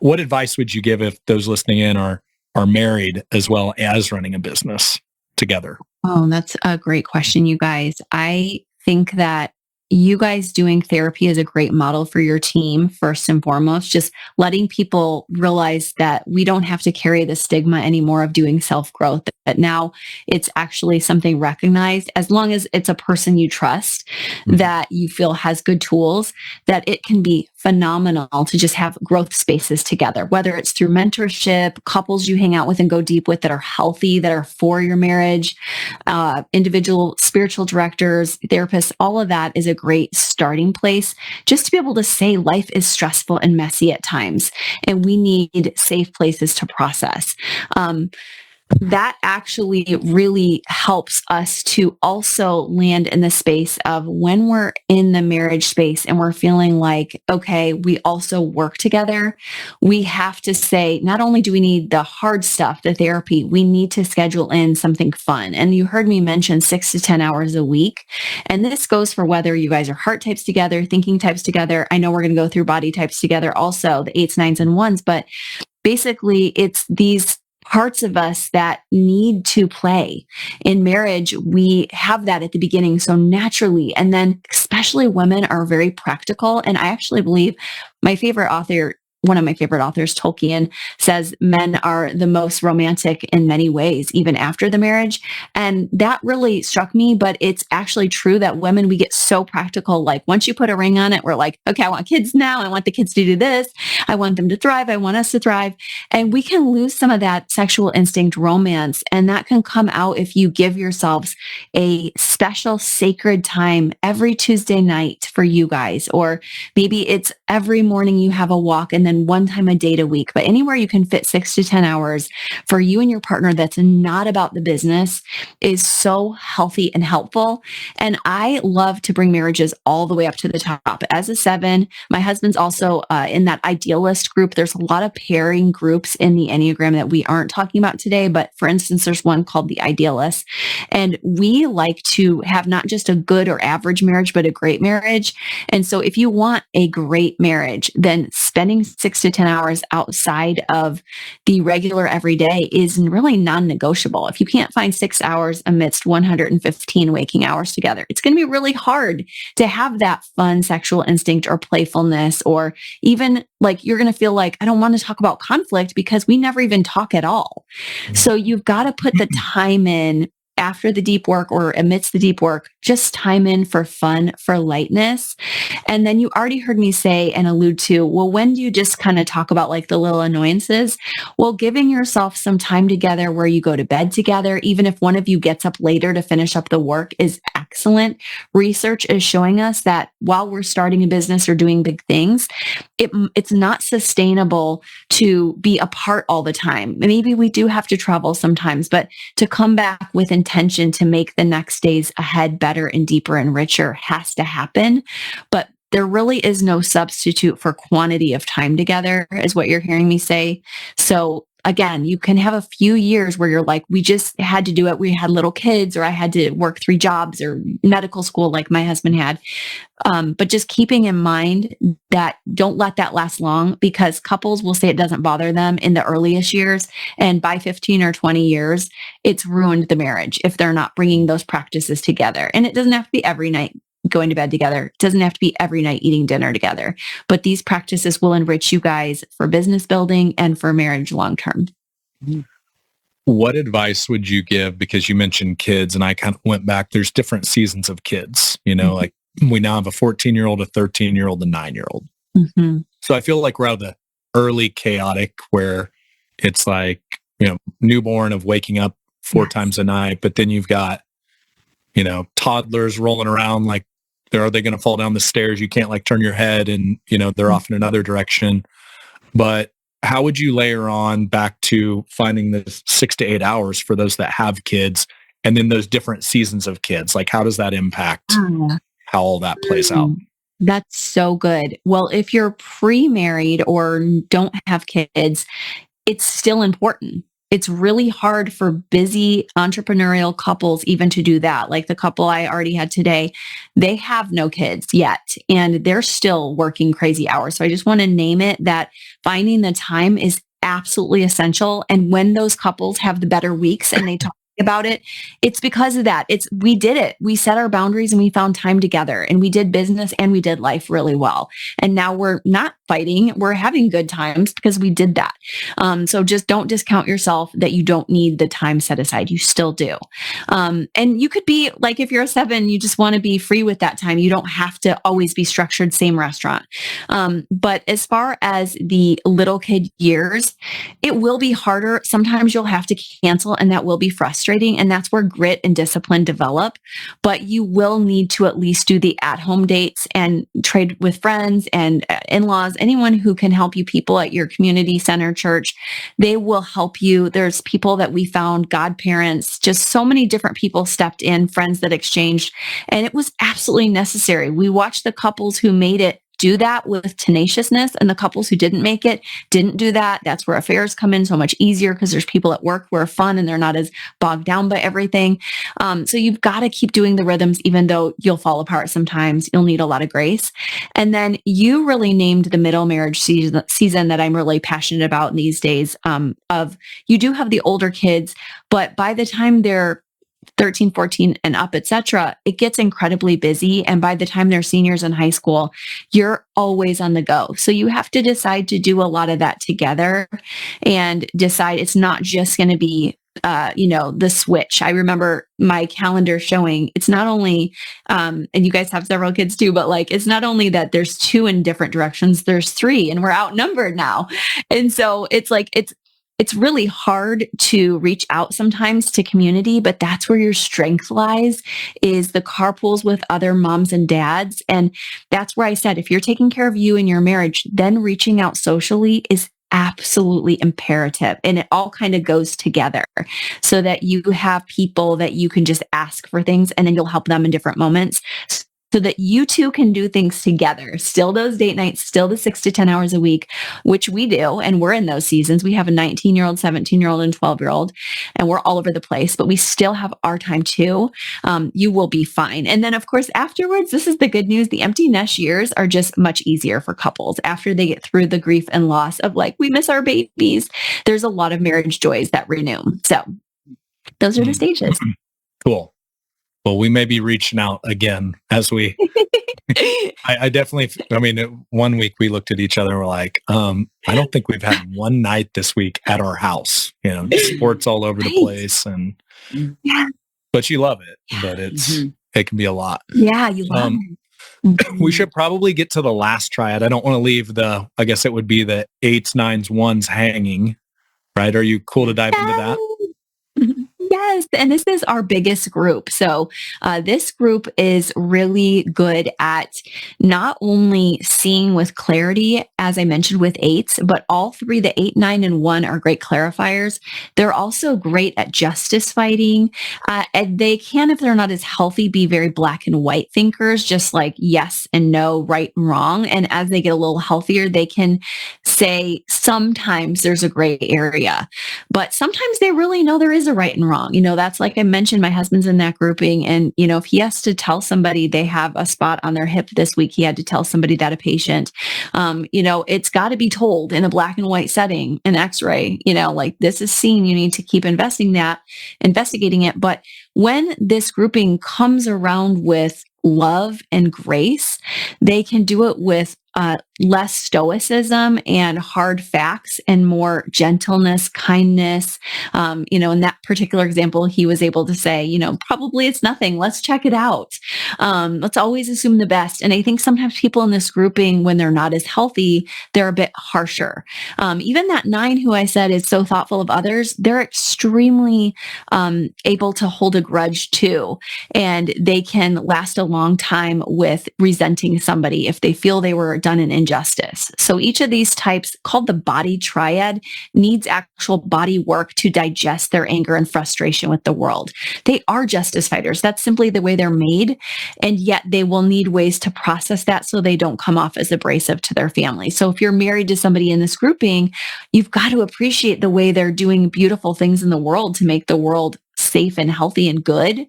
what advice would you give if those listening in are married as well as running a business together? Oh, that's a great question, you guys. I think that you guys doing therapy is a great model for your team, first and foremost, just letting people realize that we don't have to carry the stigma anymore of doing self-growth, that now it's actually something recognized, as long as it's a person you trust, that you feel has good tools, that it can be phenomenal to just have growth spaces together, whether it's through mentorship, couples you hang out with and go deep with that are healthy, that are for your marriage, individual spiritual directors, therapists, all of that is a great starting place just to be able to say life is stressful and messy at times, and we need safe places to process. That actually really helps us to also land in the space of when we're in the marriage space and we're feeling like, okay, we also work together. We have to say, not only do we need the hard stuff, the therapy, we need to schedule in something fun. And you heard me mention 6 to 10 hours a week. And this goes for whether you guys are heart types together, thinking types together. I know we're going to go through body types together also, the 8s, 9s, and 1s, but basically it's these parts of us that need to play. In marriage, we have that at the beginning so naturally. And then especially women are very practical. And I actually believe one of my favorite authors, Tolkien, says men are the most romantic in many ways, even after the marriage. And that really struck me, but it's actually true that women, we get so practical. Like once you put a ring on it, we're like, okay, I want kids now. I want the kids to do this. I want them to thrive. I want us to thrive. And we can lose some of that sexual instinct romance. And that can come out if you give yourselves a special sacred time every Tuesday night for you guys, or maybe it's every morning you have a walk and then one time a date a week, but anywhere you can fit 6 to 10 hours for you and your partner that's not about the business is so healthy and helpful. And I love to bring marriages all the way up to the top. As a 7, my husband's also in that idealist group. There's a lot of pairing groups in the Enneagram that we aren't talking about today, but for instance, there's one called the idealist. And we like to have not just a good or average marriage, but a great marriage. And so if you want a great marriage, then spending 6 to 10 hours outside of the regular everyday is really non-negotiable. If you can't find 6 hours amidst 115 waking hours together, it's going to be really hard to have that fun sexual instinct or playfulness, or even like you're going to feel like, I don't want to talk about conflict because we never even talk at all. So you've got to put the time in after the deep work or amidst the deep work, just time in for fun, for lightness. And then you already heard me say and allude to, well, when do you just kind of talk about like the little annoyances? Well, giving yourself some time together where you go to bed together, even if one of you gets up later to finish up the work, is excellent. Research is showing us that while we're starting a business or doing big things, it's not sustainable to be apart all the time. Maybe we do have to travel sometimes, but to come back with intention to make the next days ahead better and deeper and richer has to happen. But there really is no substitute for quantity of time together, is what you're hearing me say. So again, you can have a few years where you're like, we just had to do it. We had little kids, or I had to work 3 jobs, or medical school like my husband had. But just keeping in mind that don't let that last long, because couples will say it doesn't bother them in the earliest years. And by 15 or 20 years, it's ruined the marriage if they're not bringing those practices together. And it doesn't have to be every night going to bed together. It doesn't have to be every night eating dinner together. But these practices will enrich you guys for business building and for marriage long term. What advice would you give? Because you mentioned kids, and I kind of went back. There's different seasons of kids, like we now have a 14-year-old, a 13-year-old, a 9-year-old. Mm-hmm. So I feel like we're out of the early chaotic where it's like, newborn of waking up 4 times a night, but then you've got, toddlers rolling around like, are they going to fall down the stairs? You can't like turn your head and, they're off in another direction. But how would you layer on back to finding the 6 to 8 hours for those that have kids, and then those different seasons of kids? Like, how does that impact how all that plays out? That's so good. Well, if you're pre-married or don't have kids, it's still important. It's really hard for busy entrepreneurial couples even to do that. Like the couple I already had today, they have no kids yet, and they're still working crazy hours. So I just want to name it that finding the time is absolutely essential. And when those couples have the better weeks and they talk about it, it's because of that. We did it. We set our boundaries and we found time together, and we did business and we did life really well. And now we're not fighting. We're having good times because we did that. So just don't discount yourself that you don't need the time set aside. You still do. And you could be like, if you're a 7, you just want to be free with that time. You don't have to always be structured same restaurant. But as far as the little kid years, it will be harder. Sometimes you'll have to cancel, and that will be frustrating. And that's where grit and discipline develop. But you will need to at least do the at-home dates and trade with friends and in-laws, anyone who can help you, people at your community center church. They will help you. There's people that we found, godparents, just so many different people stepped in, friends that exchanged. And it was absolutely necessary. We watched the couples who made it do that with tenaciousness, and the couples who didn't make it didn't do that. That's where affairs come in so much easier, because there's people at work who are fun and they're not as bogged down by everything. So you've got to keep doing the rhythms, even though you'll fall apart sometimes. You'll need a lot of grace. And then you really named the middle marriage season that I'm really passionate about in these days. Of you do have the older kids, but by the time they're 13, 14 and up, etc., it gets incredibly busy. And by the time they're seniors in high school, you're always on the go. So you have to decide to do a lot of that together and decide it's not just going to be the switch. I remember my calendar showing it's not only, and you guys have several kids too, but like, it's not only that there's 2 in different directions, there's 3, and we're outnumbered now. And so it's like, it's really hard to reach out sometimes to community, but that's where your strength lies, is the carpools with other moms and dads. And that's where I said, if you're taking care of you and your marriage, then reaching out socially is absolutely imperative. And it all kind of goes together so that you have people that you can just ask for things, and then you'll help them in different moments, so that you two can do things together. Still those date nights, still the 6 to 10 hours a week, which we do. And we're in those seasons. We have a 19-year-old, 17-year-old, and 12-year-old, and we're all over the place, but we still have our time too. You will be fine. And then of course, afterwards, this is the good news. The empty nest years are just much easier for couples after they get through the grief and loss of like, we miss our babies. There's a lot of marriage joys that renew. So those are the stages. Cool. Well, we may be reaching out again as we, I definitely, one week we looked at each other and we're like, I don't think we've had one night this week at our house, sports all over the place. And but you love it. But it can be a lot. Yeah, you love it. We should probably get to the last triad. I don't want to leave I guess it would be the 8s, 9s, 1s hanging, right? Are you cool to dive into that? Yes. And this is our biggest group. So this group is really good at not only seeing with clarity, as I mentioned with 8s, but all three, the 8, 9, and 1 are great clarifiers. They're also great at justice fighting. And they can, if they're not as healthy, be very black and white thinkers, just like yes and no, right and wrong. And as they get a little healthier, they can say sometimes there's a gray area, but sometimes they really know there is a right and wrong. That's like I mentioned, my husband's in that grouping. And, if he has to tell somebody they have a spot on their hip this week, he had to tell somebody that, a patient, it's got to be told in a black and white setting, an x-ray, like this is seen, you need to keep investigating it. But when this grouping comes around with love and grace, they can do it with less stoicism and hard facts and more gentleness, kindness. In that particular example, he was able to say, probably it's nothing. Let's check it out. Let's always assume the best. And I think sometimes people in this grouping, when they're not as healthy, they're a bit harsher. Even that 9 who I said is so thoughtful of others, they're extremely able to hold a grudge too. And they can last a long time with resenting somebody if they feel they were done an injustice. So each of these types, called the body triad, needs actual body work to digest their anger and frustration with the world. They are justice fighters. That's simply the way they're made. And yet they will need ways to process that so they don't come off as abrasive to their family. So if you're married to somebody in this grouping, you've got to appreciate the way they're doing beautiful things in the world to make the world safe and healthy and good.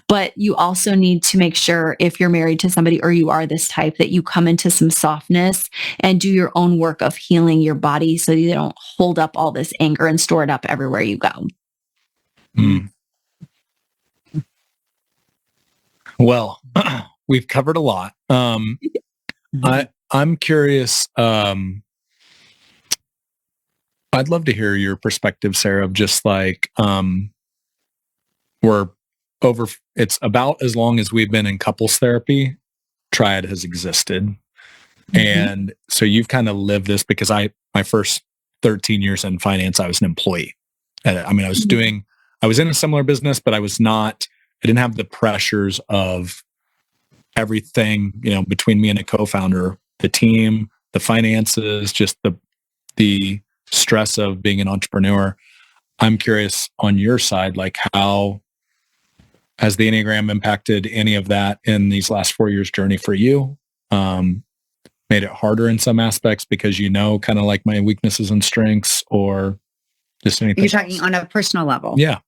But you also need to make sure, if you're married to somebody or you are this type, that you come into some softness and do your own work of healing your body so you don't hold up all this anger and store it up everywhere you go. Well, we've covered a lot. I'm curious. I'd love to hear your perspective, Sarah, of just like, it's about as long as we've been in couples therapy, triad has existed. And so you've kind of lived this, because my first 13 years in finance, I was an employee. I was in a similar business, but I didn't have the pressures of everything, between me and a co-founder, the team, the finances, just the stress of being an entrepreneur. I'm curious on your side, like, how has the Enneagram impacted any of that in these last 4 years journey for you? Made it harder in some aspects because kind of like my weaknesses and strengths, or just anything? You're talking on a personal level? Yeah.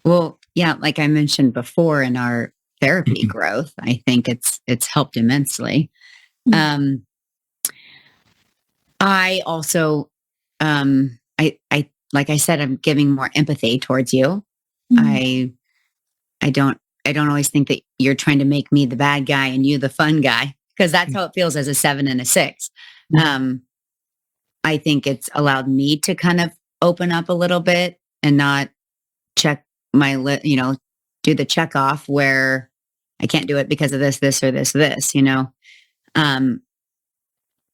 Well, yeah, like I mentioned before in our therapy growth, I think it's helped immensely. I also, I like I said, I'm giving more empathy towards you. I don't always think that you're trying to make me the bad guy and you the fun guy, because that's how it feels as a 7 and a 6. I think it's allowed me to kind of open up a little bit and not check my do the check off where I can't do it because of this or this.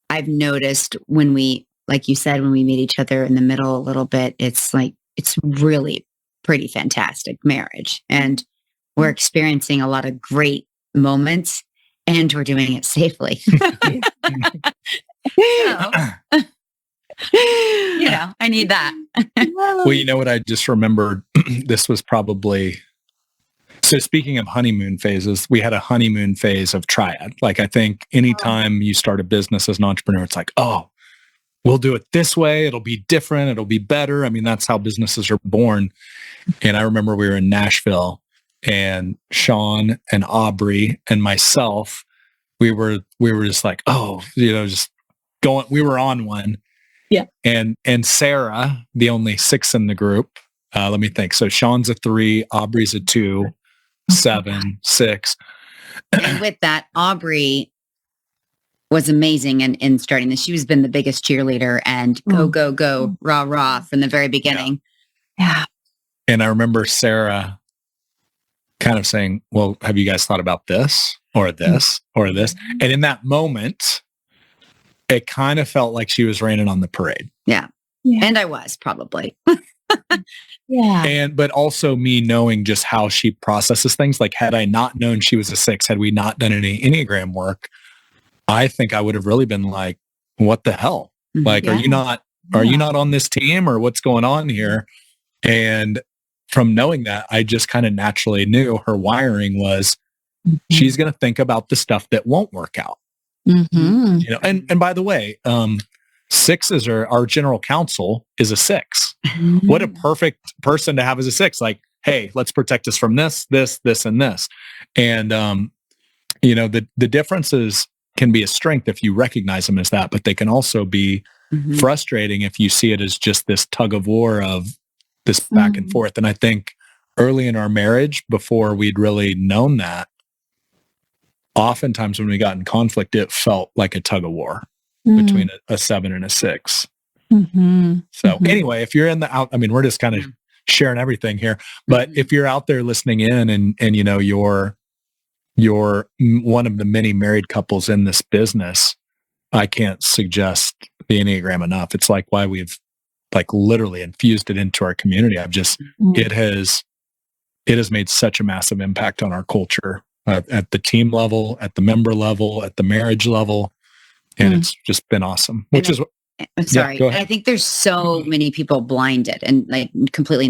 I've noticed when we, like you said, when we meet each other in the middle a little bit, it's really pretty fantastic marriage. And we're experiencing a lot of great moments, and we're doing it safely. I need that. Well, you know what I just remembered? This was probably... So speaking of honeymoon phases, we had a honeymoon phase of triad. Like, I think anytime you start a business as an entrepreneur, it's like, oh, we'll do it this way. It'll be different. It'll be better. I mean, that's how businesses are born. And I remember we were in Nashville, and Sean and Aubrey and myself, we were just like, just going, we were on one. Yeah. And Sarah, the only 6 in the group, let me think. So Sean's a 3, Aubrey's a 2, 7, 6. And with that, Aubrey was amazing in starting this. She's been the biggest cheerleader and go, rah, rah from the very beginning. Yeah. And I remember Sarah kind of saying, well, have you guys thought about this or this or this? And in that moment, it kind of felt like she was raining on the parade. Yeah. And I was probably. But also me knowing just how she processes things. Like, had I not known she was a 6, had we not done any Enneagram work, I think I would have really been like, what the hell? Like, are you not on this team, or what's going on here? And from knowing that, I just kind of naturally knew her wiring was she's going to think about the stuff that won't work out. You know, and by the way, 6s are our general counsel is a 6. What a perfect person to have as a 6. Like, hey, let's protect us from this, and this. And, you know, the differences can be a strength if you recognize them as that, but they can also be frustrating if you see it as just this tug of war of this back and forth. And I think early in our marriage, before we'd really known that, oftentimes when we got in conflict, it felt like a tug of war between a 7 and a 6. So anyway, if you're in the out, I mean, we're just kind of sharing everything here, but if you're out there listening in and you know, you're one of the many married couples in this business, I can't suggest the Enneagram enough. It's like why we've like literally infused it into our community. It has made such a massive impact on our culture at the team level, at the member level, at the marriage level. And it's just been awesome, I'm sorry. Yeah, I think there's so many people blinded and like completely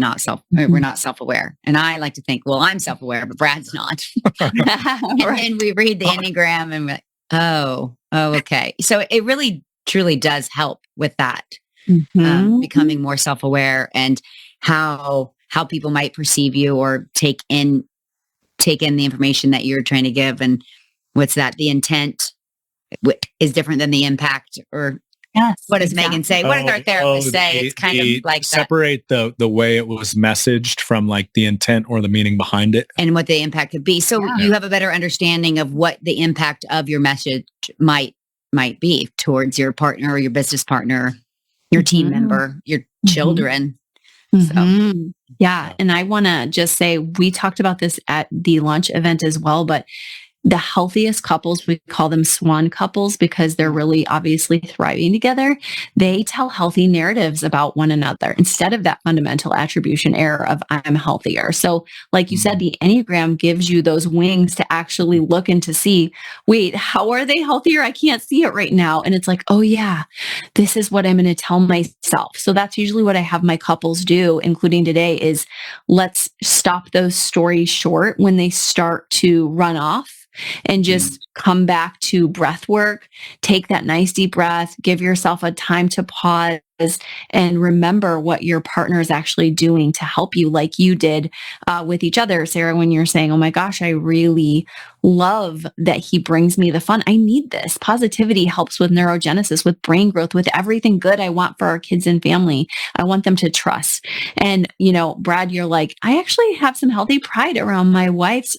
we're not self-aware. And I like to think, well, I'm self-aware, but Brad's not. And then we read the Enneagram and we're like, oh, okay. So it really, truly does help with that, becoming more self-aware and how people might perceive you or take in the information that you're trying to give. And what's that? The intent is different than the impact, or what does Megan say? What does our therapist say? It's kind of like separate the way it was messaged from like the intent or the meaning behind it, and what the impact could be. So you have a better understanding of what the impact of your message might be towards your partner or your business partner, your team member, your children. So. Yeah. And I want to just say, we talked about this at the launch event as well, but the healthiest couples, we call them Swan couples because they're really obviously thriving together. They tell healthy narratives about one another instead of that fundamental attribution error of I'm healthier. So like you said, the Enneagram gives you those wings to actually look and to see, wait, how are they healthier? I can't see it right now. And it's like, oh yeah, this is what I'm going to tell myself. So that's usually what I have my couples do, including today, is let's stop those stories short when they start to run off. And just come back to breath work, take that nice deep breath, give yourself a time to pause and remember what your partner is actually doing to help you, like you did with each other, Sarah, when you're saying, oh my gosh, I really love that he brings me the fun. I need this. Positivity helps with neurogenesis, with brain growth, with everything good I want for our kids and family. I want them to trust. And, you know, Brad, you're like, I actually have some healthy pride around my wife's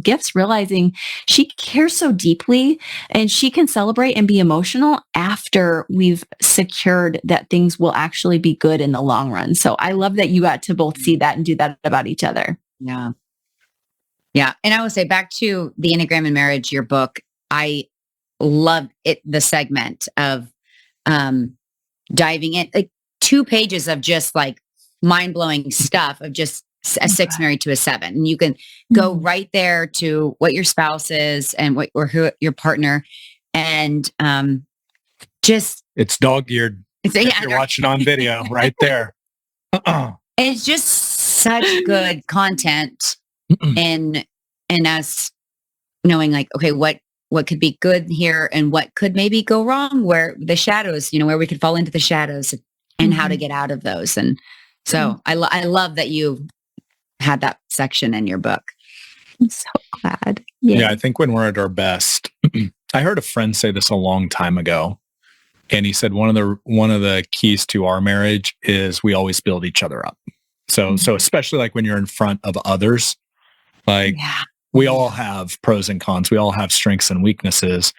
gifts, realizing she cares so deeply and she can celebrate and be emotional after we've secured that things will actually be good in the long run. So I love that you got to both see that and do that about each other. Yeah. Yeah. And I will say, back to the Enneagram and Marriage, your book, I love it, the segment of diving in, like 2 pages of just like mind-blowing stuff of just a 6 married to a 7. And you can go right there to what your spouse is and who your partner, and just it's dog-eared. You're watching on video right there. It's just such good content in us knowing, like, okay, what could be good here and what could maybe go wrong, where the shadows, you know, where we could fall into the shadows and how to get out of those. And so I love that you had that section in your book. I'm so glad. Yeah, I think when we're at our best, I heard a friend say this a long time ago. And he said one of the keys to our marriage is we always build each other up. So especially like when you're in front of others, like we all have pros and cons. We all have strengths and weaknesses.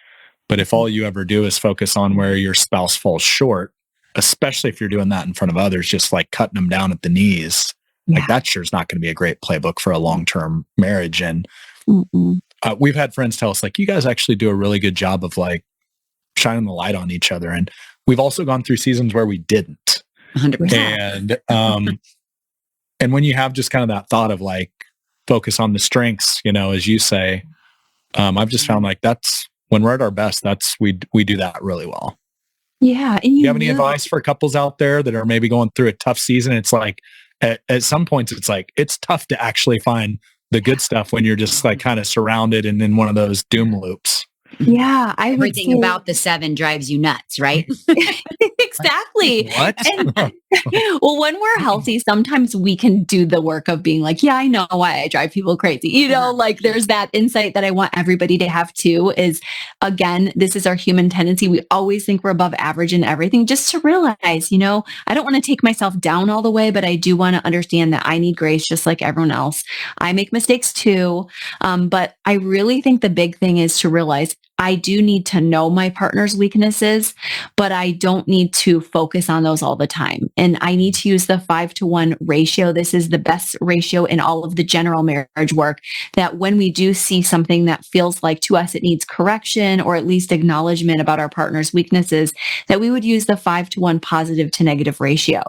But if all you ever do is focus on where your spouse falls short, especially if you're doing that in front of others, just like cutting them down at the knees, Like that sure is not going to be a great playbook for a long-term marriage. And we've had friends tell us, like, you guys actually do a really good job of like shining the light on each other. And we've also gone through seasons where we didn't. 100%. And when you have just kind of that thought of like, focus on the strengths, you know, as you say, I've just found like that's when we're at our best, we do that really well. Yeah. And you have any advice for couples out there that are maybe going through a tough season? It's like, at some points, it's like, it's tough to actually find the good stuff when you're just like kind of surrounded and in one of those doom loops. Yeah. Everything about the 7 drives you nuts, right? Exactly. What? Well, when we're healthy, sometimes we can do the work of being like, yeah, I know why I drive people crazy. You know, like there's that insight that I want everybody to have too, is again, this is our human tendency. We always think we're above average in everything, just to realize, you know, I don't want to take myself down all the way, but I do want to understand that I need grace just like everyone else. I make mistakes too. But I really think the big thing is to realize I do need to know my partner's weaknesses, but I don't need to focus on those all the time. And I need to use the 5-to-1 ratio. This is the best ratio in all of the general marriage work, that when we do see something that feels like to us it needs correction or at least acknowledgement about our partner's weaknesses, that we would use the 5-to-1 positive to negative ratio.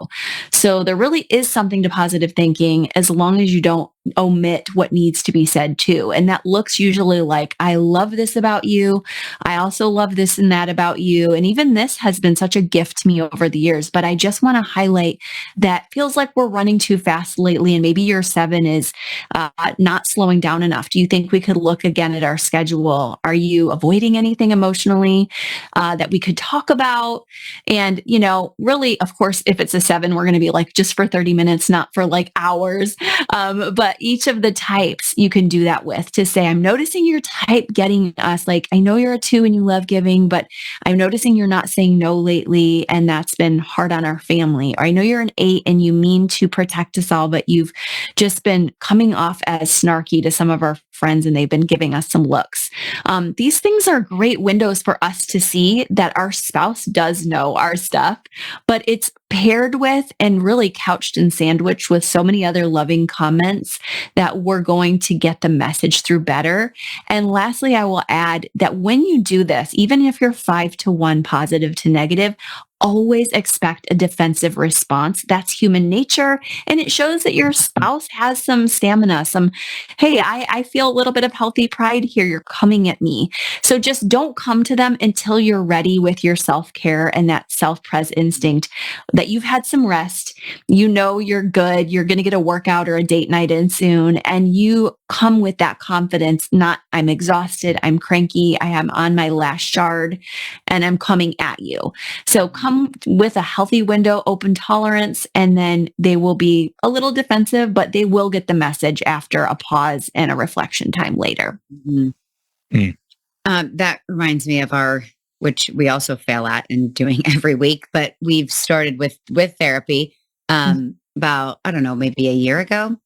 So there really is something to positive thinking as long as you don't omit what needs to be said too. And that looks usually like, I love this about you. I also love this and that about you. And even this has been such a gift to me over the years, but I just want to highlight that feels like we're running too fast lately. And maybe your 7 is not slowing down enough. Do you think we could look again at our schedule? Are you avoiding anything emotionally that we could talk about? And, you know, really, of course, if it's a 7, we're going to be like, just for 30 minutes, not for like hours. But each of the types you can do that with, to say, I'm noticing your type getting us, like, I know you're a 2 and you love giving, but I'm noticing you're not saying no lately. And that's been hard on our family. Or I know you're an 8 and you mean to protect us all, but you've just been coming off as snarky to some of our friends and they've been giving us some looks. These things are great windows for us to see that our spouse does know our stuff, but it's paired with and really couched and sandwiched with so many other loving comments that we're going to get the message through better. And lastly, I will add that when you do this, even if you're 5-to-1 positive to negative, always expect a defensive response. That's human nature. And it shows that your spouse has some stamina, hey, I feel a little bit of healthy pride here. You're coming at me. So just don't come to them until you're ready with your self-care and that self-pres instinct, that you've had some rest. You know you're good. You're going to get a workout or a date night in soon. And you come with that confidence, not I'm exhausted, I'm cranky, I am on my last shard, and I'm coming at you. So come with a healthy window, open tolerance, and then they will be a little defensive, but they will get the message after a pause and a reflection time later. That reminds me of which we also fail at in doing every week, but we've started with therapy about, I don't know, maybe a year ago,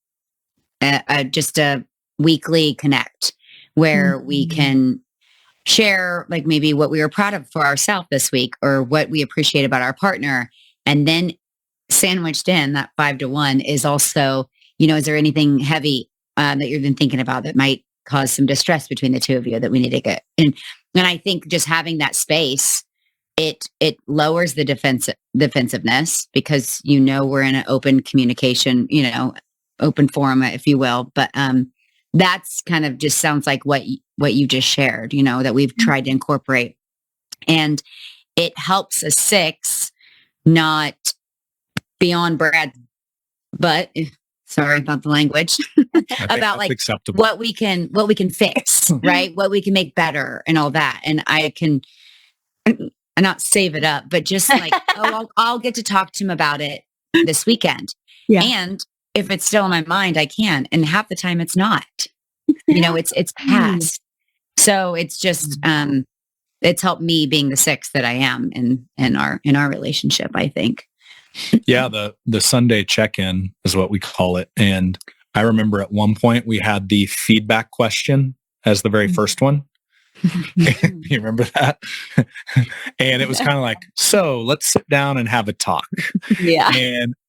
just a weekly connect where we can share like maybe what we were proud of for ourselves this week or what we appreciate about our partner. And then sandwiched in that 5-to-1 is also, you know, is there anything heavy that you've been thinking about that might cause some distress between the two of you that we need to get? And I think just having that space, it lowers the defensiveness because, you know, we're in an open communication, you know, open forum, if you will. But that's kind of just sounds like what you just shared, you know, that we've tried to incorporate. And it helps a 6 not be on Brad's butt. Sorry about the language. About like acceptable. what we can fix, right? What we can make better and all that. And I can not save it up, but just like, I'll get to talk to him about it this weekend. Yeah. And if it's still in my mind, I can. And half the time it's not, you know, it's past. So it's just, it's helped me being the 6 that I am in our relationship, I think. Yeah. The Sunday check-in is what we call it. And I remember at one point we had the feedback question as the very first one. You remember that? And it was kind of like, so let's sit down and have a talk. Yeah.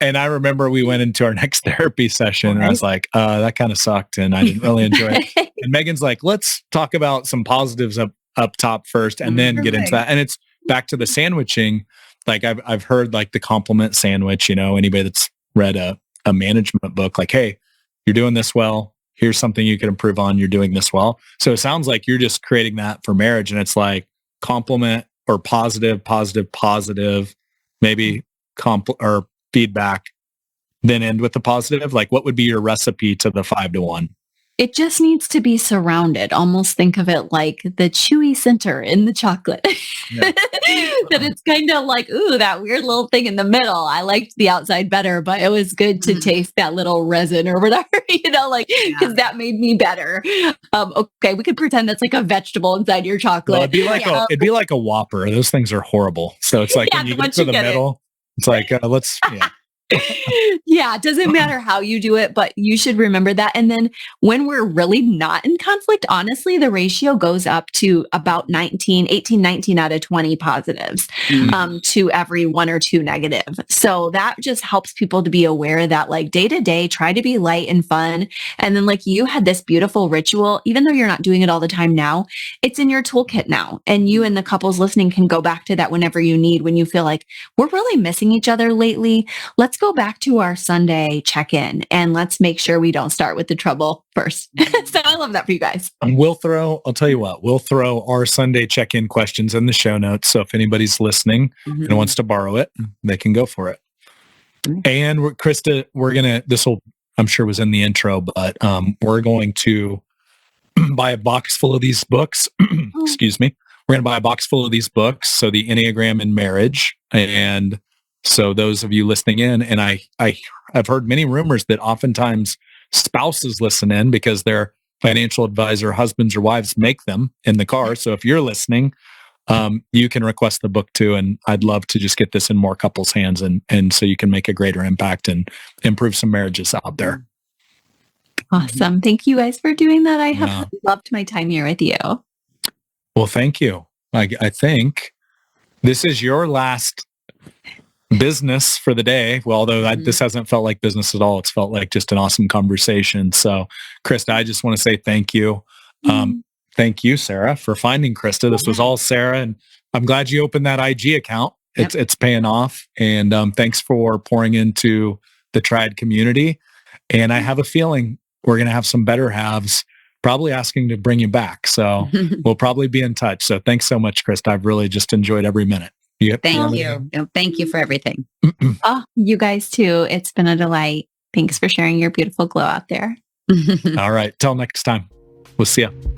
And I remember we went into our next therapy session and I was like, that kind of sucked and I didn't really enjoy it. And Megan's like, let's talk about some positives up top first and then get into that. And it's back to the sandwiching. Like I've heard like the compliment sandwich, anybody that's read a management book, like, hey, you're doing this well. Here's something you can improve on. You're doing this well. So it sounds like you're just creating that for marriage. And it's like compliment or positive, maybe or feedback, then end with the positive. Like what would be your recipe to the 5-to-1? It just needs to be surrounded. Almost think of it like the chewy center in the chocolate. Yeah. That it's kind of like, ooh, that weird little thing in the middle. I liked the outside better, but it was good to taste that little resin or whatever, because that made me better. Okay, we could pretend that's like a vegetable inside your chocolate. Well, it'd be like a Whopper. Those things are horrible. So it's like when you get to the middle, it's like, let's. Yeah. Yeah, it doesn't matter how you do it, but you should remember that. And then when we're really not in conflict, honestly, the ratio goes up to about 19 out of 20 positives to every 1 or 2 negative. So that just helps people to be aware that like day to day, try to be light and fun. And then like you had this beautiful ritual, even though you're not doing it all the time now, it's in your toolkit now. And you and the couples listening can go back to that whenever you need, when you feel like we're really missing each other lately. Let's go back to our Sunday check-in and let's make sure we don't start with the trouble first. So I love that for you guys. I'll tell you what, we'll throw our Sunday check-in questions in the show notes. So if anybody's listening and wants to borrow it, they can go for it. And Christa, I'm sure was in the intro, but we're going to buy a box full of these books. Excuse me. We're going to buy a box full of these books. So the Enneagram in Marriage. And so those of you listening in, and I've heard many rumors that oftentimes spouses listen in because their financial advisor, husbands or wives, make them in the car. So if you're listening, you can request the book too. And I'd love to just get this in more couples' hands and so you can make a greater impact and improve some marriages out there. Awesome. Thank you guys for doing that. I have loved my time here with you. Well, thank you. I think this is your last business for the day. Well, although this hasn't felt like business at all. It's felt like just an awesome conversation. So, Christa, I just want to say thank you. Thank you, Sarah, for finding Christa. This was all Sarah, and I'm glad you opened that IG account. It's paying off. And thanks for pouring into the Triad community. And I have a feeling we're going to have some better halves probably asking to bring you back. So we'll probably be in touch. So thanks so much, Christa. I've really just enjoyed every minute. Thank you. Thank you for everything. You guys too. It's been a delight. Thanks for sharing your beautiful glow out there. All right. Till next time. We'll see you.